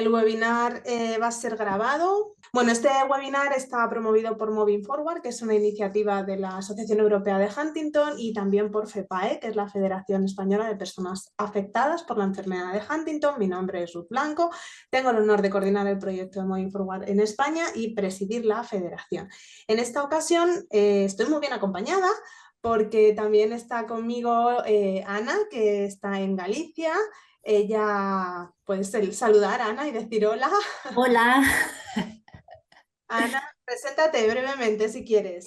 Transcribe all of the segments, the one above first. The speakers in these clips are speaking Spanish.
El webinar va a ser grabado. Bueno, este webinar está promovido por Moving Forward, que es una iniciativa de la Asociación Europea de Huntington, y también por FEPAE, que es la Federación Española de Personas Afectadas por la Enfermedad de Huntington. Mi nombre es Ruth Blanco. Tengo el honor de coordinar el proyecto de Moving Forward en España y presidir la federación. En esta ocasión estoy muy bien acompañada porque también está conmigo Ana, que está en Galicia. Ella, puedes saludar a Ana y decir hola. Hola, Ana, preséntate brevemente si quieres.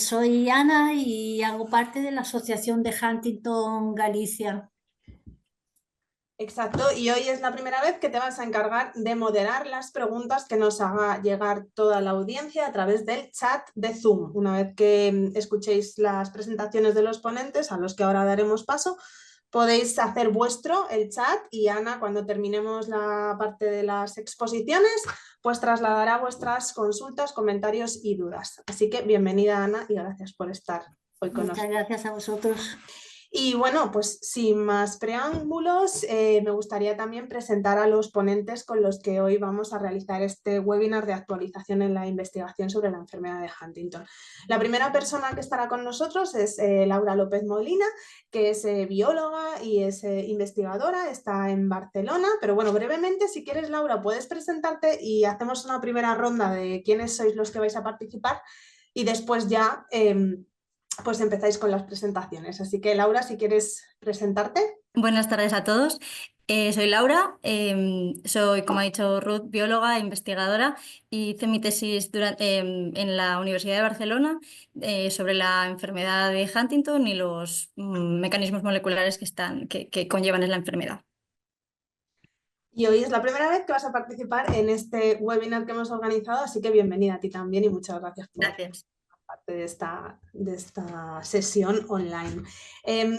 soy Ana y hago parte de la Asociación de Huntington Galicia. Exacto, y hoy es la primera vez que te vas a encargar de moderar las preguntas que nos haga llegar toda la audiencia a través del chat de Zoom. Una vez que escuchéis las presentaciones de los ponentes, a los que ahora daremos paso, podéis hacer vuestro el chat y Ana, cuando terminemos la parte de las exposiciones, pues trasladará vuestras consultas, comentarios y dudas. Así que bienvenida, Ana, y gracias por estar hoy con Muchas nosotros. gracias a vosotros. Y bueno, pues sin más preámbulos, me gustaría también presentar a los ponentes con los que hoy vamos a realizar este webinar de actualización en la investigación sobre la enfermedad de Huntington. La primera persona que estará con nosotros es Laura López Molina, que es bióloga y es investigadora, está en Barcelona, pero bueno, brevemente, si quieres, Laura, puedes presentarte y hacemos una primera ronda de quiénes sois los que vais a participar y después ya pues empezáis con las presentaciones. Así que Laura, si quieres presentarte. Buenas tardes a todos. Soy Laura, soy, como ha dicho Ruth, bióloga e investigadora y hice mi tesis en la Universidad de Barcelona sobre la enfermedad de Huntington y los mecanismos moleculares que conllevan la enfermedad. Y hoy es la primera vez que vas a participar en este webinar que hemos organizado, así que bienvenida a ti también y muchas gracias por Gracias. parte de esta sesión online.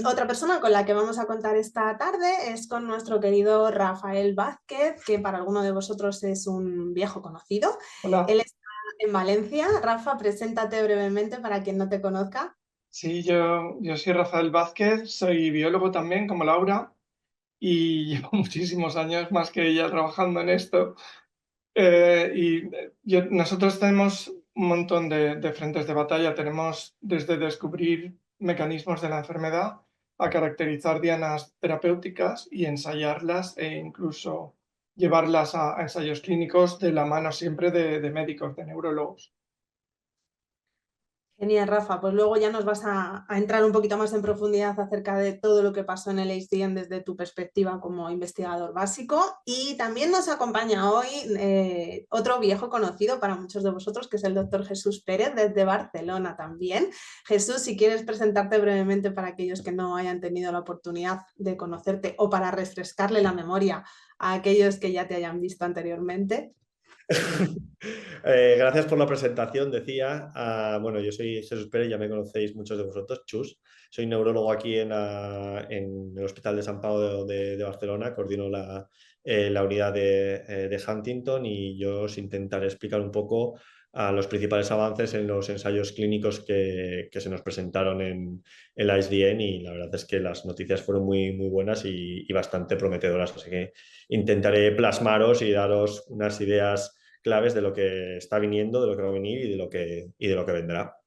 Otra persona con la que vamos a contar esta tarde es con nuestro querido Rafael Vázquez, que para alguno de vosotros es un viejo conocido. Hola. Él está en Valencia. Rafa, preséntate brevemente para quien no te conozca. Sí, yo soy Rafael Vázquez, soy biólogo también, como Laura, y llevo muchísimos años más que ella trabajando en esto. Nosotros tenemos un montón de frentes de batalla. Tenemos desde descubrir mecanismos de la enfermedad a caracterizar dianas terapéuticas y ensayarlas e incluso llevarlas a ensayos clínicos de la mano siempre de médicos, de neurólogos. Genial, Rafa. Pues luego ya nos vas a entrar un poquito más en profundidad acerca de todo lo que pasó en el HDN desde tu perspectiva como investigador básico. Y también nos acompaña hoy otro viejo conocido para muchos de vosotros, que es el doctor Jesús Pérez, desde Barcelona también. Jesús, si quieres presentarte brevemente para aquellos que no hayan tenido la oportunidad de conocerte o para refrescarle la memoria a aquellos que ya te hayan visto anteriormente. Gracias por la presentación, decía. Bueno, yo soy Jesús Pérez, ya me conocéis muchos de vosotros, Chus. Soy neurólogo aquí en el Hospital de San Pau de Barcelona, coordino la unidad de Huntington y yo os intentaré explicar un poco los principales avances en los ensayos clínicos que se nos presentaron en la SDN y la verdad es que las noticias fueron muy, muy buenas y bastante prometedoras, así que intentaré plasmaros y daros unas ideas claves de lo que está viniendo, de lo que va a venir y de lo que vendrá.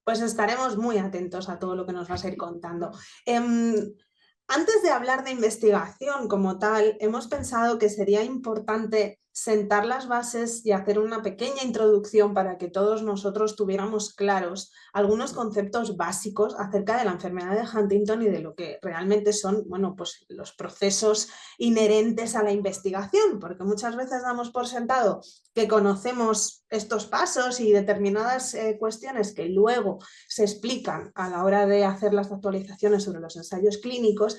Pues estaremos muy atentos a todo lo que nos vas a ir contando. Antes de hablar de investigación como tal, hemos pensado que sería importante sentar las bases y hacer una pequeña introducción para que todos nosotros tuviéramos claros algunos conceptos básicos acerca de la enfermedad de Huntington y de lo que realmente son, bueno, pues los procesos inherentes a la investigación, porque muchas veces damos por sentado que conocemos estos pasos y determinadas cuestiones que luego se explican a la hora de hacer las actualizaciones sobre los ensayos clínicos,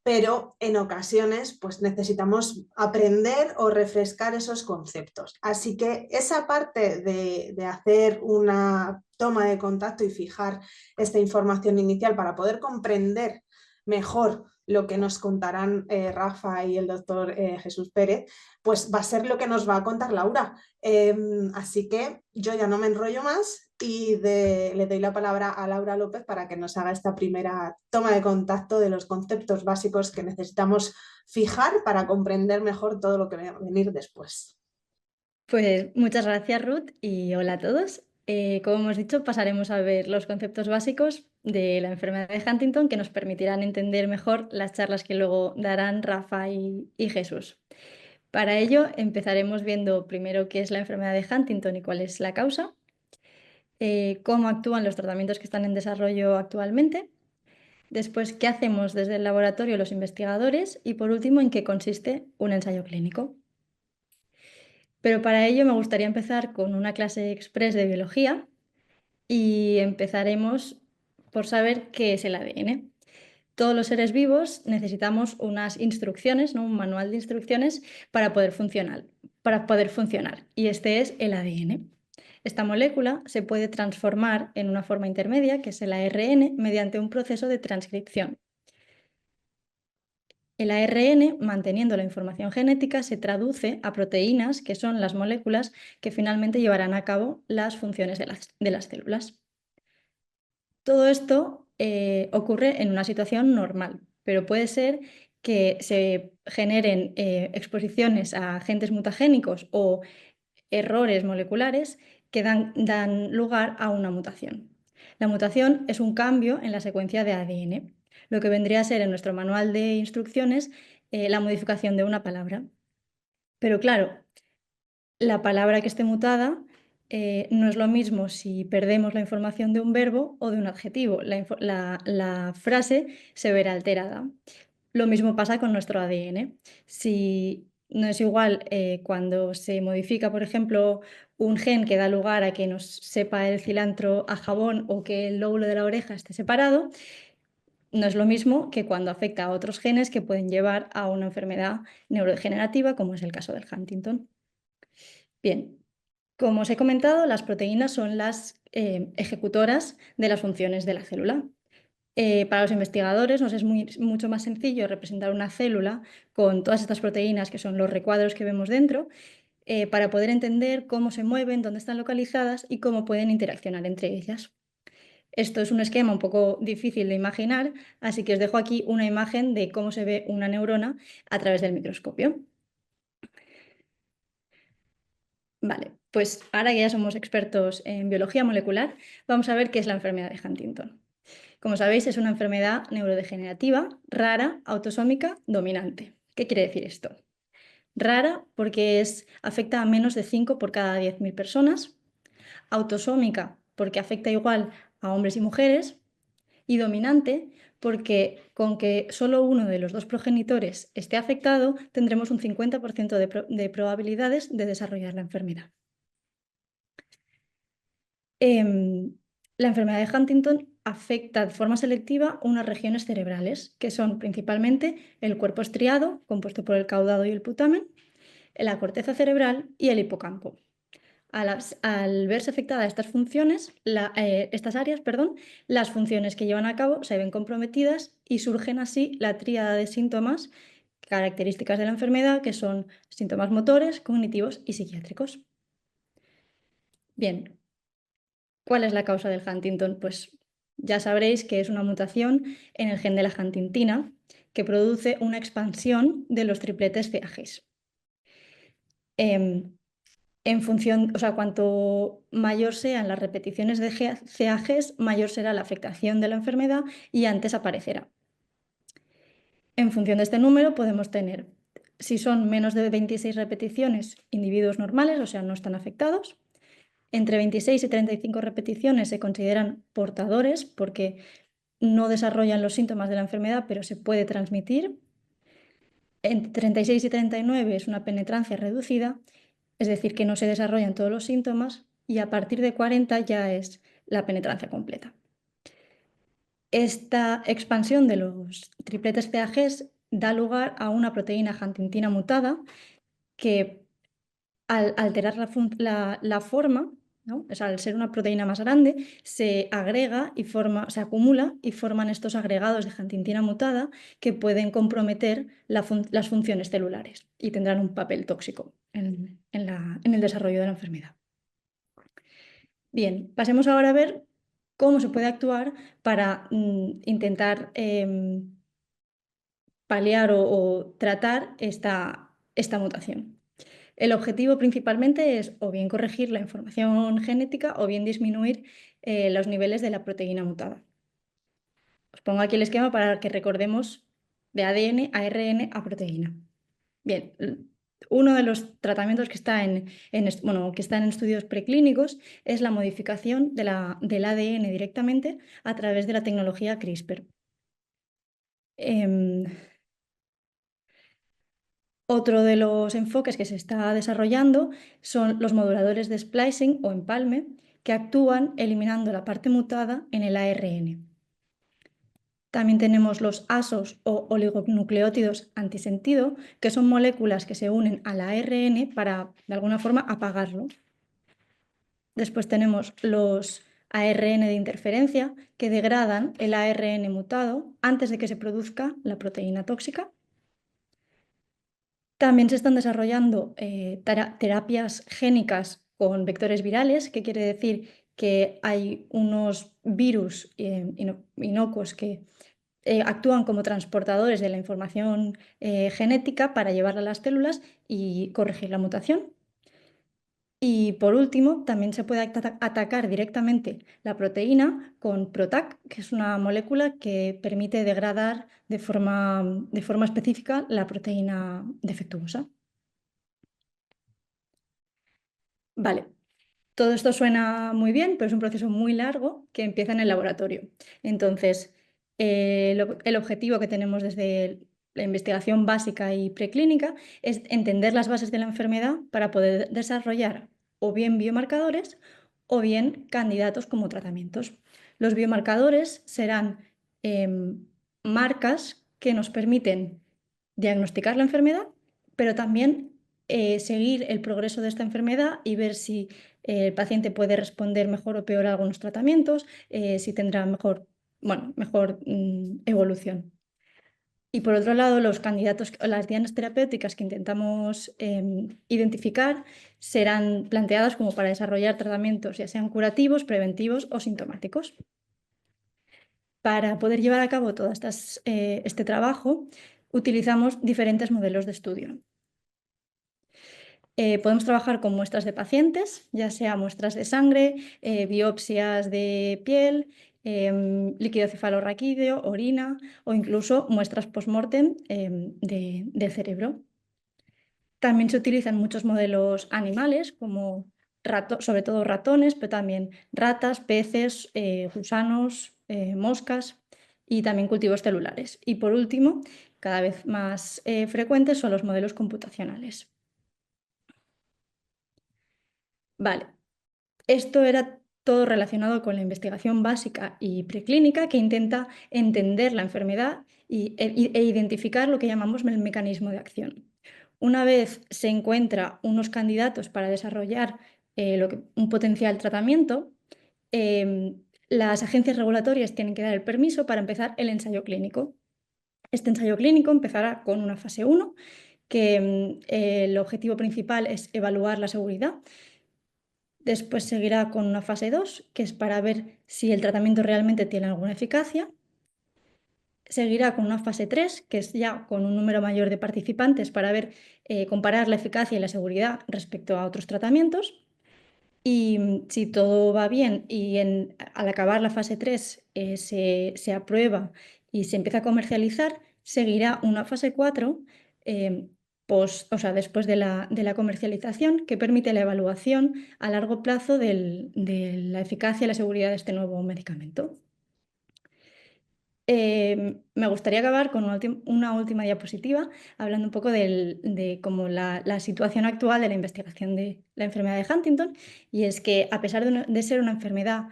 pero en ocasiones pues necesitamos aprender o refrescar esos conceptos. Así que esa parte de hacer una toma de contacto y fijar esta información inicial para poder comprender mejor lo que nos contarán Rafa y el doctor Jesús Pérez, pues va a ser lo que nos va a contar Laura. Así que yo ya no me enrollo más y le doy la palabra a Laura López para que nos haga esta primera toma de contacto de los conceptos básicos que necesitamos fijar para comprender mejor todo lo que va a venir después. Pues muchas gracias, Ruth, y hola a todos. Como hemos dicho, pasaremos a ver los conceptos básicos de la enfermedad de Huntington que nos permitirán entender mejor las charlas que luego darán Rafa y Jesús. Para ello, empezaremos viendo primero qué es la enfermedad de Huntington y cuál es la causa, cómo actúan los tratamientos que están en desarrollo actualmente, después qué hacemos desde el laboratorio los investigadores y por último en qué consiste un ensayo clínico. Pero para ello me gustaría empezar con una clase express de biología y empezaremos por saber qué es el ADN. Todos los seres vivos necesitamos unas instrucciones, ¿no? Un manual de instrucciones para poder funcionar. Y este es el ADN. Esta molécula se puede transformar en una forma intermedia, que es el ARN, mediante un proceso de transcripción. El ARN, manteniendo la información genética, se traduce a proteínas, que son las moléculas que finalmente llevarán a cabo las funciones de las células. Todo esto ocurre en una situación normal, pero puede ser que se generen exposiciones a agentes mutagénicos o errores moleculares que dan lugar a una mutación. La mutación es un cambio en la secuencia de ADN, lo que vendría a ser en nuestro manual de instrucciones la modificación de una palabra. Pero claro, la palabra que esté mutada no es lo mismo si perdemos la información de un verbo o de un adjetivo. La frase se verá alterada. Lo mismo pasa con nuestro ADN. Si no es igual cuando se modifica, por ejemplo, un gen que da lugar a que nos sepa el cilantro a jabón o que el lóbulo de la oreja esté separado, no es lo mismo que cuando afecta a otros genes que pueden llevar a una enfermedad neurodegenerativa, como es el caso del Huntington. Bien, como os he comentado, las proteínas son las ejecutoras de las funciones de la célula. Para los investigadores nos es mucho más sencillo representar una célula con todas estas proteínas que son los recuadros que vemos dentro para poder entender cómo se mueven, dónde están localizadas y cómo pueden interaccionar entre ellas. Esto es un esquema un poco difícil de imaginar, así que os dejo aquí una imagen de cómo se ve una neurona a través del microscopio. Vale, pues ahora que ya somos expertos en biología molecular, vamos a ver qué es la enfermedad de Huntington. Como sabéis, es una enfermedad neurodegenerativa, rara, autosómica, dominante. ¿Qué quiere decir esto? Rara porque afecta a menos de 5 por cada 10.000 personas, autosómica porque afecta igual a hombres y mujeres, y dominante porque con que solo uno de los dos progenitores esté afectado, tendremos un 50% de probabilidades de desarrollar la enfermedad. La enfermedad de Huntington afecta de forma selectiva unas regiones cerebrales, que son principalmente el cuerpo estriado, compuesto por el caudado y el putamen, la corteza cerebral y el hipocampo. Al verse afectadas estas funciones, estas áreas, las funciones que llevan a cabo se ven comprometidas y surgen así la tríada de síntomas características de la enfermedad, que son síntomas motores, cognitivos y psiquiátricos. Bien, ¿cuál es la causa del Huntington? Pues ya sabréis que es una mutación en el gen de la huntingtina que produce una expansión de los tripletes CAGs. En función, o sea, cuanto mayor sean las repeticiones de CAGs, mayor será la afectación de la enfermedad y antes aparecerá. En función de este número podemos tener, si son menos de 26 repeticiones, individuos normales, o sea, no están afectados. Entre 26 y 35 repeticiones se consideran portadores porque no desarrollan los síntomas de la enfermedad, pero se puede transmitir. Entre 36 y 39 es una penetrancia reducida, es decir, que no se desarrollan todos los síntomas, y a partir de 40 ya es la penetrancia completa. Esta expansión de los tripletes CAGs da lugar a una proteína huntingtina mutada que al alterar la forma, ¿no? O sea, al ser una proteína más grande, se agrega y se acumula y forman estos agregados de huntingtina mutada que pueden comprometer las funciones celulares y tendrán un papel tóxico en el desarrollo de la enfermedad. Bien, pasemos ahora a ver cómo se puede actuar para intentar paliar o tratar esta mutación. El objetivo principalmente es o bien corregir la información genética o bien disminuir los niveles de la proteína mutada. Os pongo aquí el esquema para que recordemos de ADN a ARN a proteína. Bien, uno de los tratamientos que está que están en estudios preclínicos es la modificación del ADN directamente a través de la tecnología CRISPR. Otro de los enfoques que se está desarrollando son los moduladores de splicing o empalme, que actúan eliminando la parte mutada en el ARN. También tenemos los ASOs o oligonucleótidos antisentido, que son moléculas que se unen al ARN para, de alguna forma, apagarlo. Después tenemos los ARN de interferencia, que degradan el ARN mutado antes de que se produzca la proteína tóxica. También se están desarrollando terapias génicas con vectores virales, que quiere decir que hay unos virus inocuos que actúan como transportadores de la información genética para llevarla a las células y corregir la mutación. Y por último, también se puede atacar directamente la proteína con PROTAC, que es una molécula que permite degradar de forma específica la proteína defectuosa. Vale, todo esto suena muy bien, pero es un proceso muy largo que empieza en el laboratorio. Entonces, el objetivo que tenemos desde la investigación básica y preclínica es entender las bases de la enfermedad para poder desarrollar o bien biomarcadores o bien candidatos como tratamientos. Los biomarcadores serán marcas que nos permiten diagnosticar la enfermedad, pero también seguir el progreso de esta enfermedad y ver si el paciente puede responder mejor o peor a algunos tratamientos, si tendrá mejor evolución. Y por otro lado, los candidatos, las dianas terapéuticas que intentamos identificar serán planteadas como para desarrollar tratamientos, ya sean curativos, preventivos o sintomáticos. Para poder llevar a cabo todo este trabajo, utilizamos diferentes modelos de estudio. Podemos trabajar con muestras de pacientes, ya sea muestras de sangre, biopsias de piel, líquido cefalorraquídeo, orina o incluso muestras post-mortem del cerebro. También se utilizan muchos modelos animales, como sobre todo ratones, pero también ratas, peces, gusanos, moscas y también cultivos celulares. Y por último, cada vez más frecuentes son los modelos computacionales. Vale, esto era todo relacionado con la investigación básica y preclínica que intenta entender la enfermedad e identificar lo que llamamos el mecanismo de acción. Una vez se encuentra unos candidatos para desarrollar un potencial tratamiento, las agencias regulatorias tienen que dar el permiso para empezar el ensayo clínico. Este ensayo clínico empezará con una fase 1, que el objetivo principal es evaluar la seguridad. Después seguirá con una fase 2, que es para ver si el tratamiento realmente tiene alguna eficacia. Seguirá con una fase 3, que es ya con un número mayor de participantes para ver, comparar la eficacia y la seguridad respecto a otros tratamientos. Y si todo va bien y al acabar la fase 3 se aprueba y se empieza a comercializar, seguirá una fase 4 después de la comercialización, que permite la evaluación a largo plazo de la eficacia y la seguridad de este nuevo medicamento. Me gustaría acabar con una última diapositiva hablando un poco de cómo la situación actual de la investigación de la enfermedad de Huntington, y es que a pesar de ser una enfermedad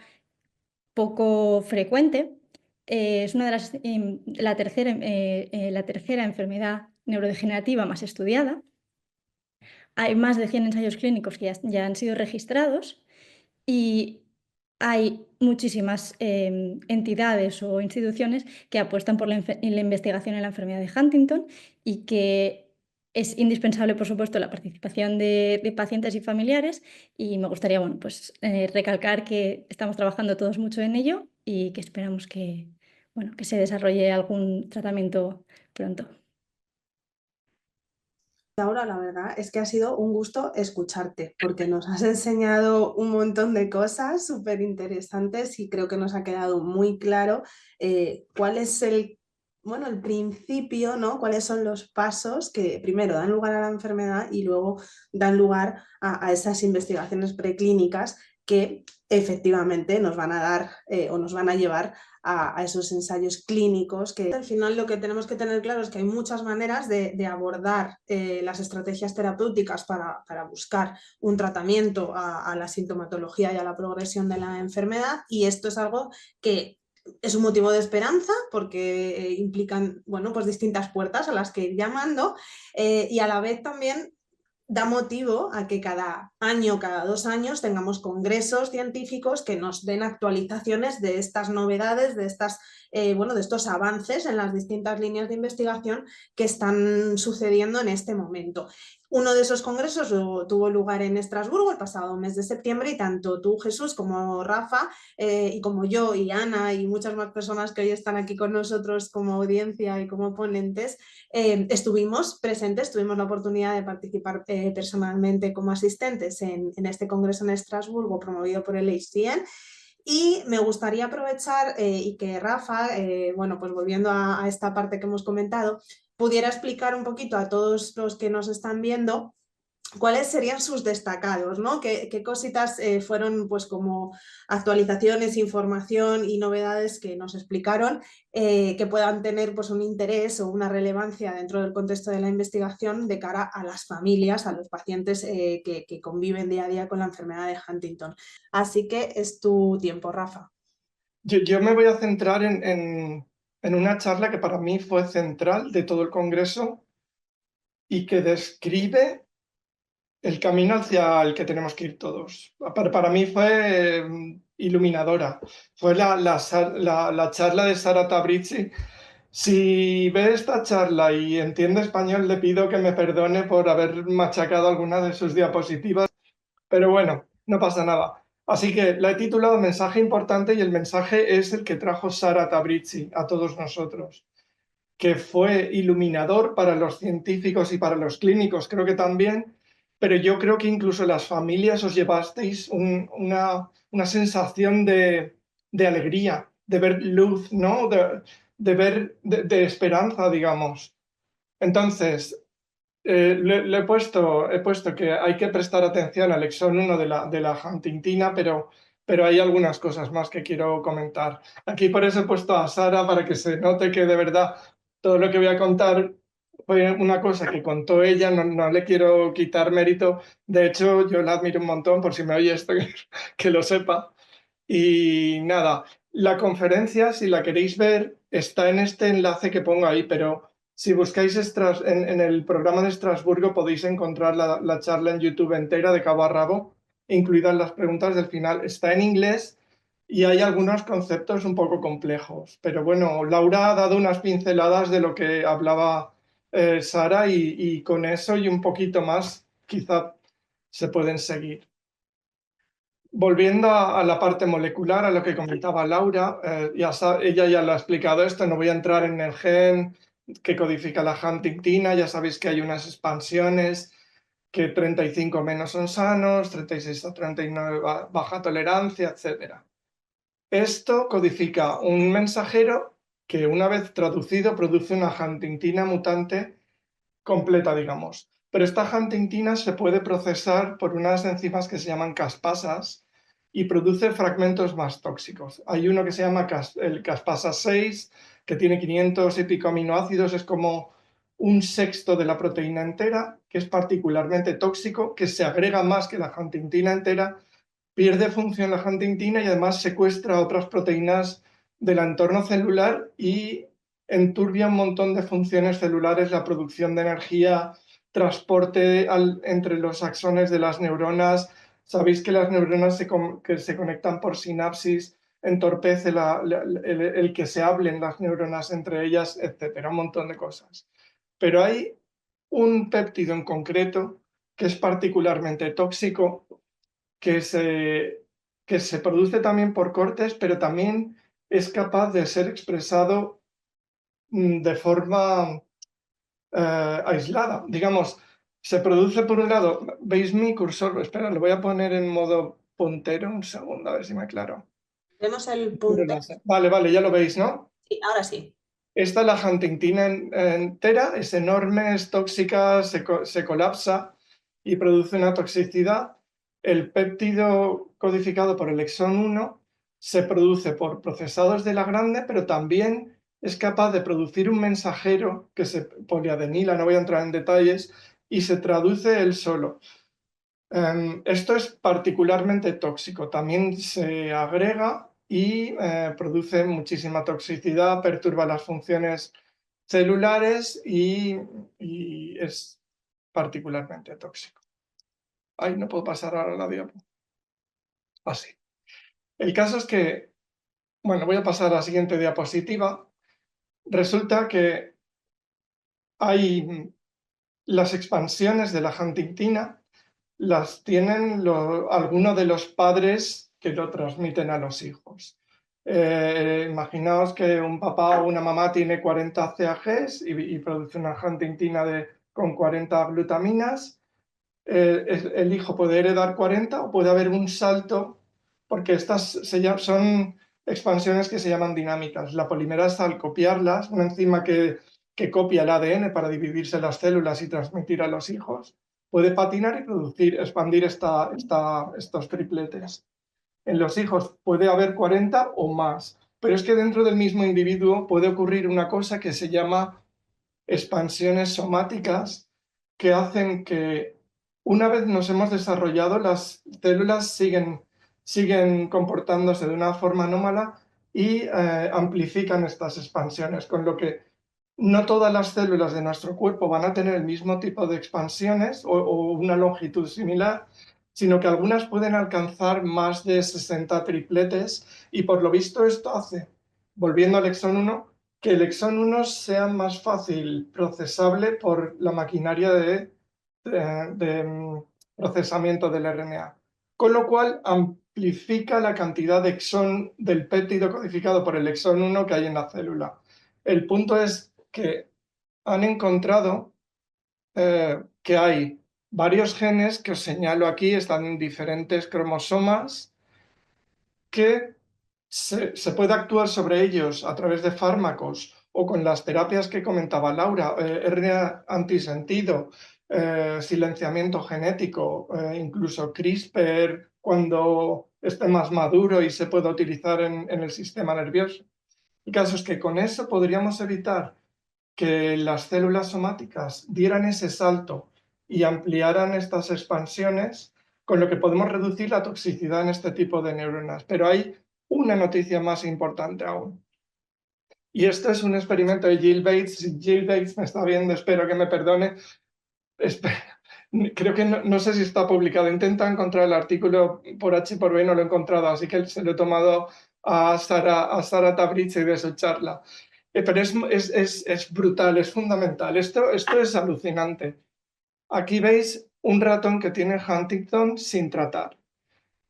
poco frecuente, es la tercera enfermedad neurodegenerativa más estudiada. Hay más de 100 ensayos clínicos que ya han sido registrados y hay muchísimas entidades o instituciones que apuestan por la investigación en la enfermedad de Huntington y que es indispensable, por supuesto, la participación de pacientes y familiares y me gustaría, bueno, pues, recalcar que estamos trabajando todos mucho en ello y que esperamos que, bueno, que se desarrolle algún tratamiento pronto. Laura, la verdad es que ha sido un gusto escucharte porque nos has enseñado un montón de cosas súper interesantes y creo que nos ha quedado muy claro cuál es bueno, el principio, ¿no? Cuáles son los pasos que primero dan lugar a la enfermedad y luego dan lugar a esas investigaciones preclínicas que efectivamente nos van a dar o nos van a llevar a esos ensayos clínicos, que al final lo que tenemos que tener claro es que hay muchas maneras de abordar las estrategias terapéuticas para buscar un tratamiento a la sintomatología y a la progresión de la enfermedad, y esto es algo que es un motivo de esperanza porque implican, bueno, pues distintas puertas a las que ir llamando y a la vez también da motivo a que cada año, cada 2 años tengamos congresos científicos que nos den actualizaciones de estas novedades, de bueno, de estos avances en las distintas líneas de investigación que están sucediendo en este momento. Uno de esos congresos tuvo lugar en Estrasburgo el pasado mes de septiembre y tanto tú, Jesús, como Rafa, y como yo y Ana y muchas más personas que hoy están aquí con nosotros como audiencia y como ponentes, estuvimos presentes, tuvimos la oportunidad de participar personalmente como asistentes en este congreso en Estrasburgo promovido por el HCN. Y me gustaría aprovechar y que Rafa, bueno, pues volviendo a esta parte que hemos comentado, pudiera explicar un poquito a todos los que nos están viendo cuáles serían sus destacados, ¿no? ¿Qué cositas fueron pues como actualizaciones, información y novedades que nos explicaron que puedan tener pues un interés o una relevancia dentro del contexto de la investigación de cara a las familias, a los pacientes que conviven día a día con la enfermedad de Huntington? Así que es tu tiempo, Rafa. Yo me voy a centrar en una charla que para mí fue central de todo el congreso y que describe el camino hacia el que tenemos que ir todos. Para mí fue iluminadora. Fue la charla de Sara Tabrizi. Si ve esta charla y entiende español, le pido que me perdone por haber machacado algunas de sus diapositivas, pero bueno, no pasa nada. Así que la he titulado Mensaje importante y el mensaje es el que trajo Sara Tabrizi a todos nosotros, que fue iluminador para los científicos y para los clínicos, creo que también, pero yo creo que incluso las familias os llevasteis una sensación de alegría, de ver luz, ¿no? De ver de esperanza, digamos. Entonces, he puesto que hay que prestar atención al exón 1 de la huntingtina, pero hay algunas cosas más que quiero comentar. Aquí por eso he puesto a Sara para que se note que de verdad todo lo que voy a contar fue una cosa que contó ella, no le quiero quitar mérito. De hecho, yo la admiro un montón, por si me oye esto, que lo sepa. Y nada, la conferencia, si la queréis ver, está en este enlace que pongo ahí, pero si buscáis en el programa de Estrasburgo podéis encontrar la charla en YouTube entera de cabo a rabo, incluidas las preguntas del final. Está en inglés y hay algunos conceptos un poco complejos, pero bueno, Laura ha dado unas pinceladas de lo que hablaba Sara y con eso y un poquito más quizá se pueden seguir. Volviendo a la parte molecular, a lo que comentaba Laura, ella ya lo ha explicado esto, no voy a entrar en el gen que codifica la huntingtina, ya sabéis que hay unas expansiones, que 35 menos son sanos, 36 a 39 baja tolerancia, etc. Esto codifica un mensajero que una vez traducido produce una huntingtina mutante completa, digamos. Pero esta huntingtina se puede procesar por unas enzimas que se llaman caspasas y produce fragmentos más tóxicos. Hay uno que se llama el caspasa 6, que tiene 500 y pico aminoácidos, es como un sexto de la proteína entera, que es particularmente tóxico, que se agrega más que la huntingtina entera, pierde función la huntingtina y además secuestra otras proteínas del entorno celular y enturbia un montón de funciones celulares, la producción de energía, transporte entre los axones de las neuronas. Sabéis que las neuronas que se conectan por sinapsis entorpece el que se hablen las neuronas entre ellas, etcétera, un montón de cosas. Pero hay un péptido en concreto que es particularmente tóxico, que se produce también por cortes, pero también es capaz de ser expresado de forma aislada. Digamos, se produce por un lado, ¿veis mi cursor? Espera, lo voy a poner en modo puntero un segundo, a ver si me aclaro. Vemos el punto. Vale, ya lo veis, ¿no? Sí, ahora sí. Esta es la huntingtina entera, es enorme, es tóxica, se colapsa y produce una toxicidad. El péptido codificado por el exón 1 se produce por procesados de la grande, pero también es capaz de producir un mensajero que se poliadenila, no voy a entrar en detalles, y se traduce él solo. Esto es particularmente tóxico. También se agrega y produce muchísima toxicidad, perturba las funciones celulares y es particularmente tóxico. Ay, no puedo pasar ahora la diapo. Así. El caso es que, bueno, voy a pasar a la siguiente diapositiva. Resulta que hay las expansiones de la huntingtina, las tienen algunos de los padres que lo transmiten a los hijos. Imaginaos que un papá o una mamá tiene 40 CAGs y produce una huntingtina con 40 glutaminas. El hijo puede heredar 40 o puede haber un salto, porque estas son expansiones que se llaman dinámicas. La polimerasa, al copiarlas, una enzima que copia el ADN para dividirse las células y transmitir a los hijos, puede patinar y expandir estos tripletes. En los hijos puede haber 40 o más, pero es que dentro del mismo individuo puede ocurrir una cosa que se llama expansiones somáticas, que hacen que una vez nos hemos desarrollado, las células siguen comportándose de una forma anómala y amplifican estas expansiones, con lo que no todas las células de nuestro cuerpo van a tener el mismo tipo de expansiones o una longitud similar, sino que algunas pueden alcanzar más de 60 tripletes y por lo visto esto hace, volviendo al exón 1, que el exón 1 sea más fácil procesable por la maquinaria de procesamiento del RNA, con lo cual amplifica la cantidad de exón del péptido codificado por el exón 1 que hay en la célula. El punto es que han encontrado que hay varios genes que os señalo aquí, están en diferentes cromosomas, que se puede actuar sobre ellos a través de fármacos o con las terapias que comentaba Laura, RNA antisentido, silenciamiento genético, incluso CRISPR cuando esté más maduro y se pueda utilizar en el sistema nervioso. El caso es que con eso podríamos evitar que las células somáticas dieran ese salto y ampliaran estas expansiones, con lo que podemos reducir la toxicidad en este tipo de neuronas. Pero hay una noticia más importante aún. Y esto es un experimento de Jill Bates. Si Jill Bates me está viendo, espero que me perdone. Creo que no sé si está publicado. Intento encontrar el artículo por H y por B, no lo he encontrado, así que se lo he tomado a Sara Tabrizi de su charla. Pero es brutal, es fundamental. Esto es alucinante. Aquí veis un ratón que tiene Huntington sin tratar.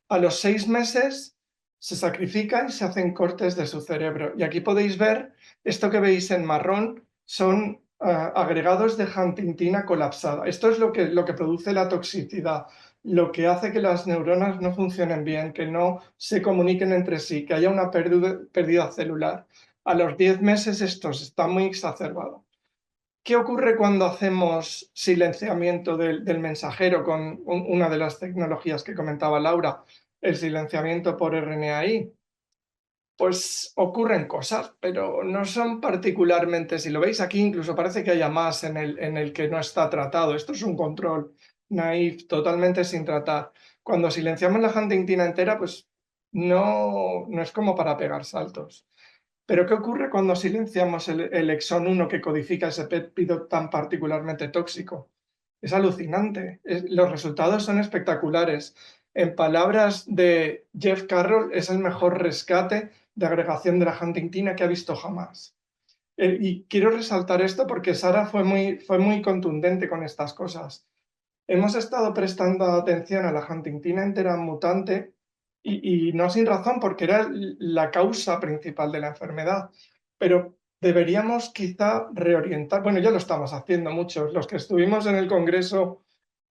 A los 6 meses se sacrifica y se hacen cortes de su cerebro. Y aquí podéis ver, esto que veis en marrón son agregados de huntingtina colapsada. Esto es lo que produce la toxicidad, lo que hace que las neuronas no funcionen bien, que no se comuniquen entre sí, que haya una pérdida celular. A los 10 meses esto está muy exacerbado. ¿Qué ocurre cuando hacemos silenciamiento del mensajero con una de las tecnologías que comentaba Laura, el silenciamiento por RNAi? Pues ocurren cosas, pero no son particularmente, si lo veis aquí, incluso parece que haya más en el que no está tratado. Esto es un control naif, totalmente sin tratar. Cuando silenciamos la huntingtina entera, pues no es como para pegar saltos. Pero ¿qué ocurre cuando silenciamos el exón 1 que codifica ese péptido tan particularmente tóxico? Es alucinante. Los resultados son espectaculares. En palabras de Jeff Carroll, es el mejor rescate de agregación de la huntingtina que ha visto jamás. Y quiero resaltar esto porque Sara fue muy contundente con estas cosas. Hemos estado prestando atención a la huntingtina entera mutante y no sin razón, porque era la causa principal de la enfermedad. Pero deberíamos quizá reorientar, bueno, ya lo estamos haciendo muchos, los que estuvimos en el Congreso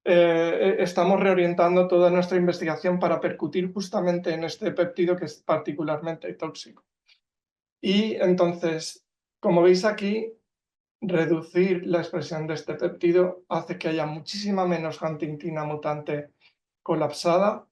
estamos reorientando toda nuestra investigación para percutir justamente en este péptido que es particularmente tóxico. Y entonces, como veis aquí, reducir la expresión de este péptido hace que haya muchísima menos huntingtina mutante colapsada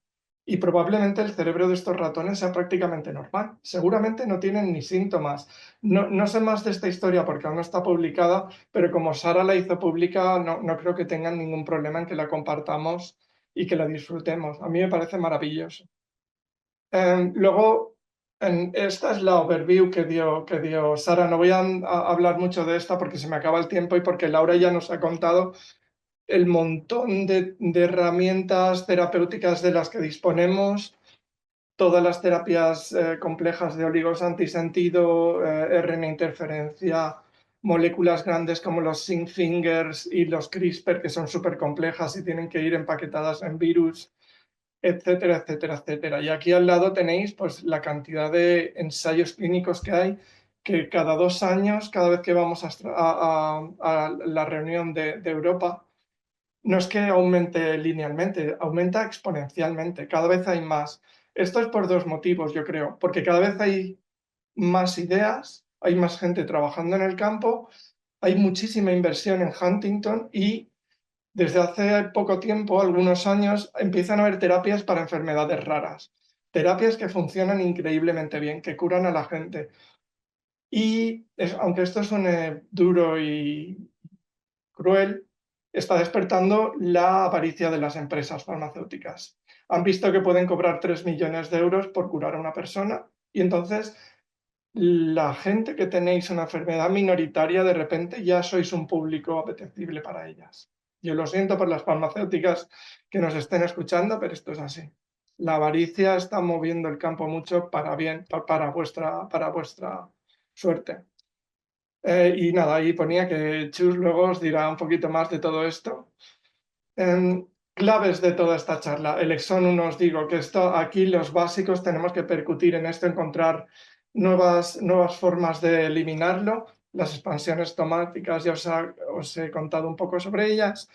y probablemente el cerebro de estos ratones sea prácticamente normal. Seguramente no tienen ni síntomas. No sé más de esta historia porque aún no está publicada, pero como Sara la hizo pública, no creo que tengan ningún problema en que la compartamos y que la disfrutemos. A mí me parece maravilloso. Luego, esta es la overview que dio Sara. No voy a hablar mucho de esta porque se me acaba el tiempo y porque Laura ya nos ha contado el montón de herramientas terapéuticas de las que disponemos, todas las terapias complejas de oligos antisentido, RNA interferencia, moléculas grandes como los zinc fingers y los CRISPR, que son súper complejas y tienen que ir empaquetadas en virus, etcétera, etcétera, etcétera. Y aquí al lado tenéis pues, la cantidad de ensayos clínicos que hay, que cada 2 años, cada vez que vamos a la reunión de Europa, no es que aumente linealmente, aumenta exponencialmente, cada vez hay más. Esto es por 2 motivos, yo creo, porque cada vez hay más ideas, hay más gente trabajando en el campo, hay muchísima inversión en Huntington y desde hace poco tiempo, algunos años, empiezan a haber terapias para enfermedades raras, terapias que funcionan increíblemente bien, que curan a la gente. Y aunque esto suene duro y cruel, está despertando la avaricia de las empresas farmacéuticas. Han visto que pueden cobrar 3 millones de euros por curar a una persona y entonces la gente que tenéis una enfermedad minoritaria, de repente ya sois un público apetecible para ellas. Yo lo siento por las farmacéuticas que nos estén escuchando, pero esto es así. La avaricia está moviendo el campo mucho para bien, para vuestra suerte. Y nada, ahí ponía que Chus luego os dirá un poquito más de todo esto. Claves de toda esta charla. El exon 1 os digo que esto aquí los básicos tenemos que percutir en esto, encontrar nuevas formas de eliminarlo. Las expansiones tomáticas ya os he contado un poco sobre ellas.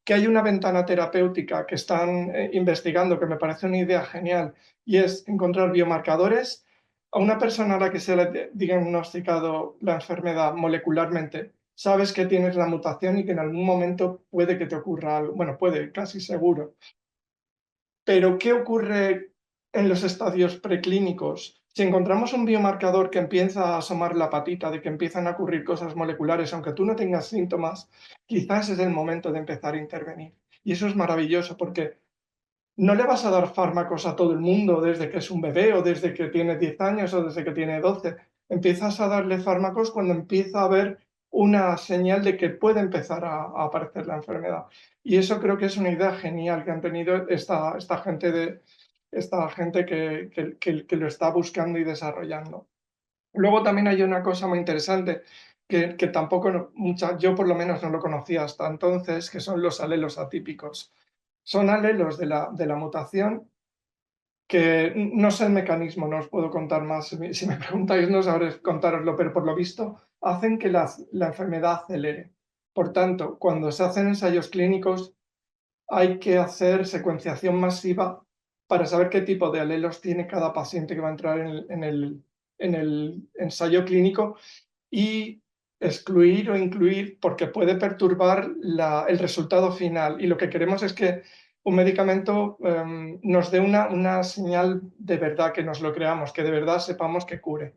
Que hay una ventana terapéutica que están investigando, que me parece una idea genial, y es encontrar biomarcadores a una persona a la que se le ha diagnosticado la enfermedad molecularmente. Sabes que tienes la mutación y que en algún momento puede que te ocurra algo. Bueno, puede, casi seguro. Pero, ¿qué ocurre en los estadios preclínicos? Si encontramos un biomarcador que empieza a asomar la patita de que empiezan a ocurrir cosas moleculares, aunque tú no tengas síntomas, quizás es el momento de empezar a intervenir. Y eso es maravilloso porque no le vas a dar fármacos a todo el mundo desde que es un bebé o desde que tiene 10 años o desde que tiene 12. Empiezas a darle fármacos cuando empieza a haber una señal de que puede empezar a aparecer la enfermedad. Y eso creo que es una idea genial que han tenido esta gente que lo está buscando y desarrollando. Luego también hay una cosa muy interesante que tampoco, yo por lo menos no lo conocía hasta entonces, que son los alelos atípicos. Son alelos de la mutación que no sé el mecanismo, no os puedo contar más. Si me preguntáis no sabré contároslo, pero por lo visto hacen que la enfermedad acelere. Por tanto, cuando se hacen ensayos clínicos hay que hacer secuenciación masiva para saber qué tipo de alelos tiene cada paciente que va a entrar en el ensayo clínico y excluir o incluir porque puede perturbar el resultado final. Y lo que queremos es que un medicamento nos dé una señal de verdad, que nos lo creamos, que de verdad sepamos que cure.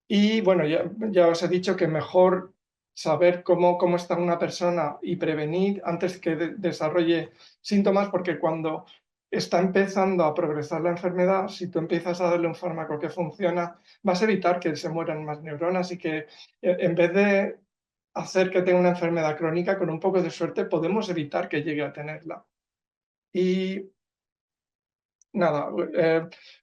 Y bueno, ya os he dicho que mejor saber cómo está una persona y prevenir antes que desarrolle síntomas, porque cuando está empezando a progresar la enfermedad, si tú empiezas a darle un fármaco que funciona, vas a evitar que se mueran más neuronas y que en vez de hacer que tenga una enfermedad crónica, con un poco de suerte podemos evitar que llegue a tenerla. Y nada,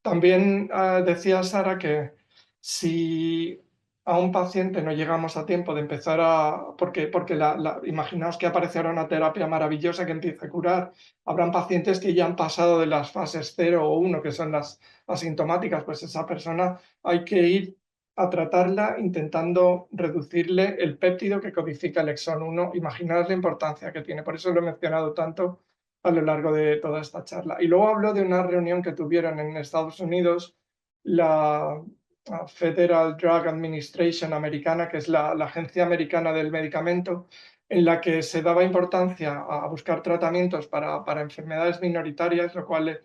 también decía Sara que si a un paciente no llegamos a tiempo de empezar porque imaginaos que aparecerá una terapia maravillosa que empiece a curar. Habrán pacientes que ya han pasado de las fases 0 o 1, que son las asintomáticas, pues esa persona hay que ir a tratarla intentando reducirle el péptido que codifica el exón 1. Imaginaos la importancia que tiene, por eso lo he mencionado tanto a lo largo de toda esta charla. Y luego hablo de una reunión que tuvieron en Estados Unidos, la Federal Drug Administration americana, que es la agencia americana del medicamento, en la que se daba importancia a buscar tratamientos para enfermedades minoritarias, lo cual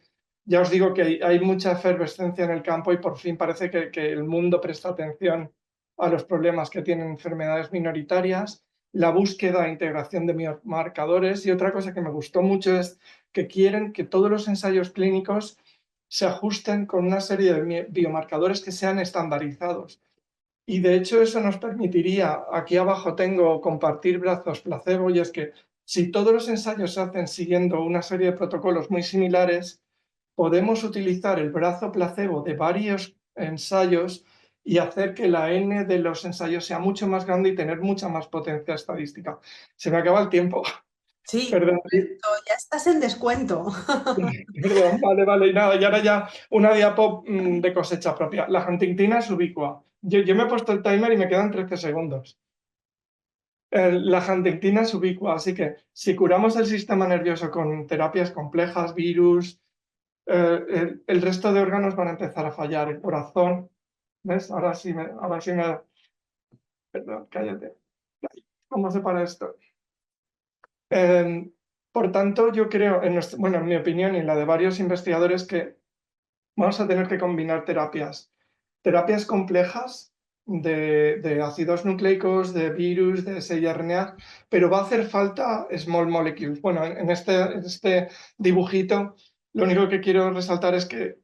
ya os digo que hay mucha efervescencia en el campo y por fin parece que el mundo presta atención a los problemas que tienen enfermedades minoritarias, la búsqueda e integración de biomarcadores, y otra cosa que me gustó mucho es que quieren que todos los ensayos clínicos se ajusten con una serie de biomarcadores que sean estandarizados. Y de hecho eso nos permitiría, aquí abajo tengo compartir brazos placebo, y es que si todos los ensayos se hacen siguiendo una serie de protocolos muy similares, podemos utilizar el brazo placebo de varios ensayos y hacer que la N de los ensayos sea mucho más grande y tener mucha más potencia estadística. Se me acaba el tiempo. Sí, Perdón. perfecto, ya estás en descuento. Perdón, vale, y nada, y ahora ya una diapo de cosecha propia. La huntingtina es ubicua. Yo me he puesto el timer y me quedan 13 segundos. La huntingtina es ubicua, así que si curamos el sistema nervioso con terapias complejas, virus, el resto de órganos van a empezar a fallar. El corazón, ¿ves? Ahora sí me... Perdón, cállate. ¿Cómo se para esto? Por tanto, yo creo, en mi opinión y en la de varios investigadores, que vamos a tener que combinar terapias complejas de ácidos nucleicos, de virus, de siRNA, pero va a hacer falta small molecules. Bueno, en este dibujito, lo único que quiero resaltar es que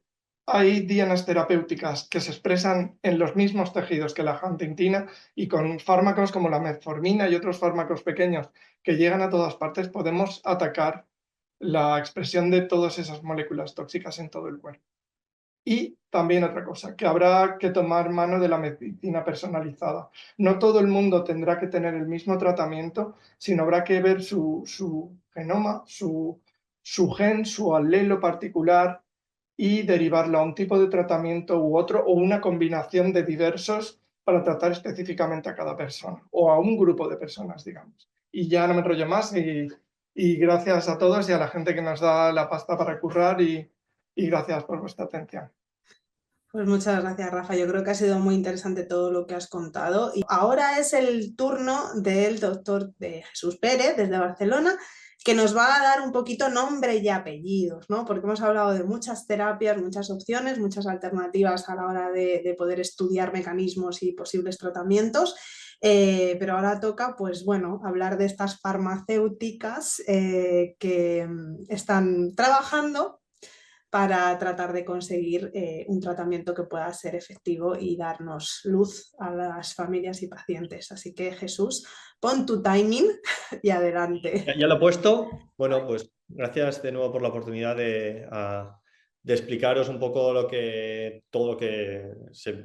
hay dianas terapéuticas que se expresan en los mismos tejidos que la huntingtina, y con fármacos como la metformina y otros fármacos pequeños que llegan a todas partes, podemos atacar la expresión de todas esas moléculas tóxicas en todo el cuerpo. Y también otra cosa, que habrá que tomar mano de la medicina personalizada. No todo el mundo tendrá que tener el mismo tratamiento, sino habrá que ver su genoma, su gen, su alelo particular, y derivarlo a un tipo de tratamiento u otro, o una combinación de diversos para tratar específicamente a cada persona, o a un grupo de personas, digamos. Y ya no me enrollo más, y gracias a todos y a la gente que nos da la pasta para currar, y gracias por vuestra atención. Pues muchas gracias, Rafa. Yo creo que ha sido muy interesante todo lo que has contado. Y ahora es el turno del doctor de Jesús Pérez, desde Barcelona, que nos va a dar un poquito nombre y apellidos, ¿no? Porque hemos hablado de muchas terapias, muchas opciones, muchas alternativas a la hora de poder estudiar mecanismos y posibles tratamientos. Pero ahora toca, pues bueno, hablar de estas farmacéuticas que están trabajando para tratar de conseguir un tratamiento que pueda ser efectivo y darnos luz a las familias y pacientes. Así que, Jesús, pon tu timing y adelante. ¿Ya lo he puesto? Bueno, pues gracias de nuevo por la oportunidad de explicaros un poco todo lo que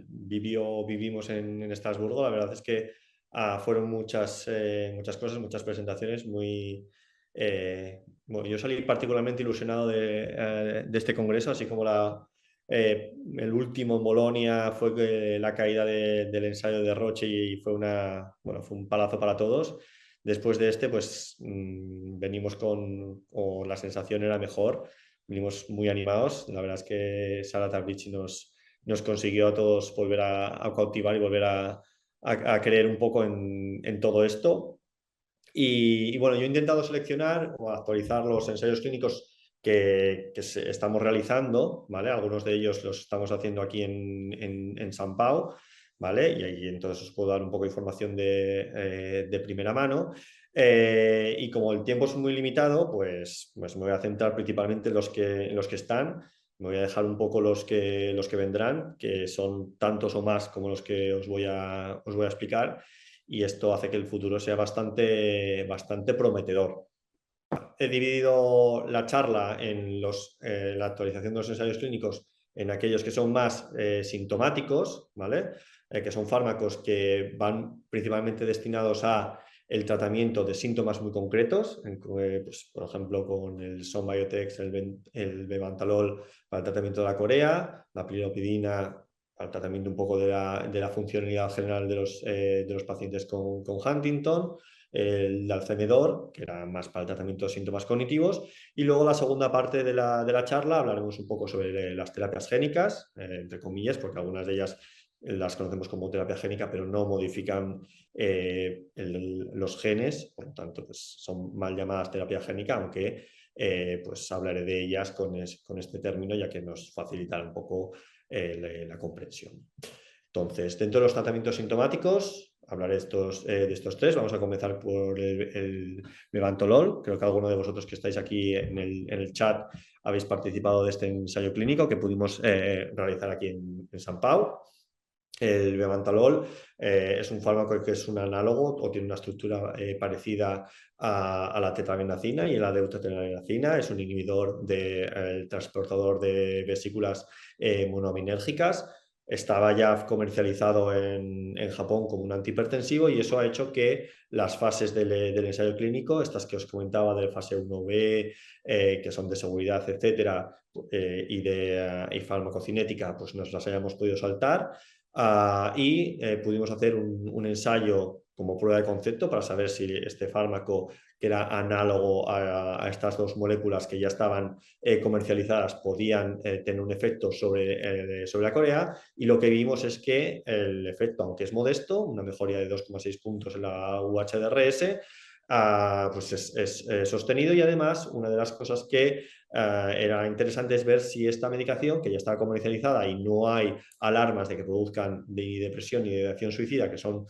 vivimos en Estrasburgo. La verdad es que fueron muchas cosas, muchas presentaciones muy... bueno, yo salí particularmente ilusionado de este congreso, así como el último en Bolonia fue la caída del ensayo de Roche, y fue un palazo para todos. Después de pues venimos o la sensación era mejor, venimos muy animados. La verdad es que Sara Tabrici nos consiguió a todos volver a cautivar y volver a creer un poco en todo esto. Y bueno, yo he intentado seleccionar o actualizar los ensayos clínicos que estamos realizando, ¿vale? Algunos de ellos los estamos haciendo aquí en San Pau, ¿vale? Y ahí entonces os puedo dar un poco de información de primera mano. Y como el tiempo es muy limitado, pues me voy a centrar principalmente en los que están. Me voy a dejar un poco los que vendrán, que son tantos o más como los que os voy a explicar. Y esto hace que el futuro sea bastante prometedor. He dividido la charla en la actualización de los ensayos clínicos en aquellos que son más sintomáticos, ¿vale? que son fármacos que van principalmente destinados a el tratamiento de síntomas muy concretos, pues, por ejemplo, con el Son Biotech, el Bevantalol para el tratamiento de la corea, la prilopidina para el tratamiento un poco de la funcionalidad general de los pacientes con Huntington, el Alzheimer, que era más para el tratamiento de síntomas cognitivos, y luego la segunda parte de la charla hablaremos un poco sobre las terapias génicas, entre comillas, porque algunas de ellas las conocemos como terapia génica, pero no modifican los genes, por lo tanto pues son mal llamadas terapia génica, aunque pues hablaré de ellas con este término, ya que nos facilitará un poco la comprensión. Entonces, dentro de los tratamientos sintomáticos, hablaré de estos tres. Vamos a comenzar por el Mevantolol. Creo que alguno de vosotros que estáis aquí en el chat habéis participado de este ensayo clínico que pudimos realizar aquí en San Pau. El Bevantalol es un fármaco que es un análogo o tiene una estructura parecida a la tetrabenazina y la deutetrabenazina. Es un inhibidor del transportador de vesículas monoaminérgicas. Estaba ya comercializado en Japón como un antihipertensivo y eso ha hecho que las fases del ensayo clínico, estas que os comentaba de fase 1B, que son de seguridad, etcétera, y farmacocinética, pues nos las hayamos podido saltar. Pudimos hacer un ensayo como prueba de concepto para saber si este fármaco, que era análogo a estas dos moléculas que ya estaban comercializadas, podían tener un efecto sobre la corea, y lo que vimos es que el efecto, aunque es modesto, una mejoría de 2,6 puntos en la UHDRS, pues es sostenido, y además una de las cosas que era interesante es ver si esta medicación, que ya estaba comercializada y no hay alarmas de que produzcan ni depresión ni ideación suicida, que son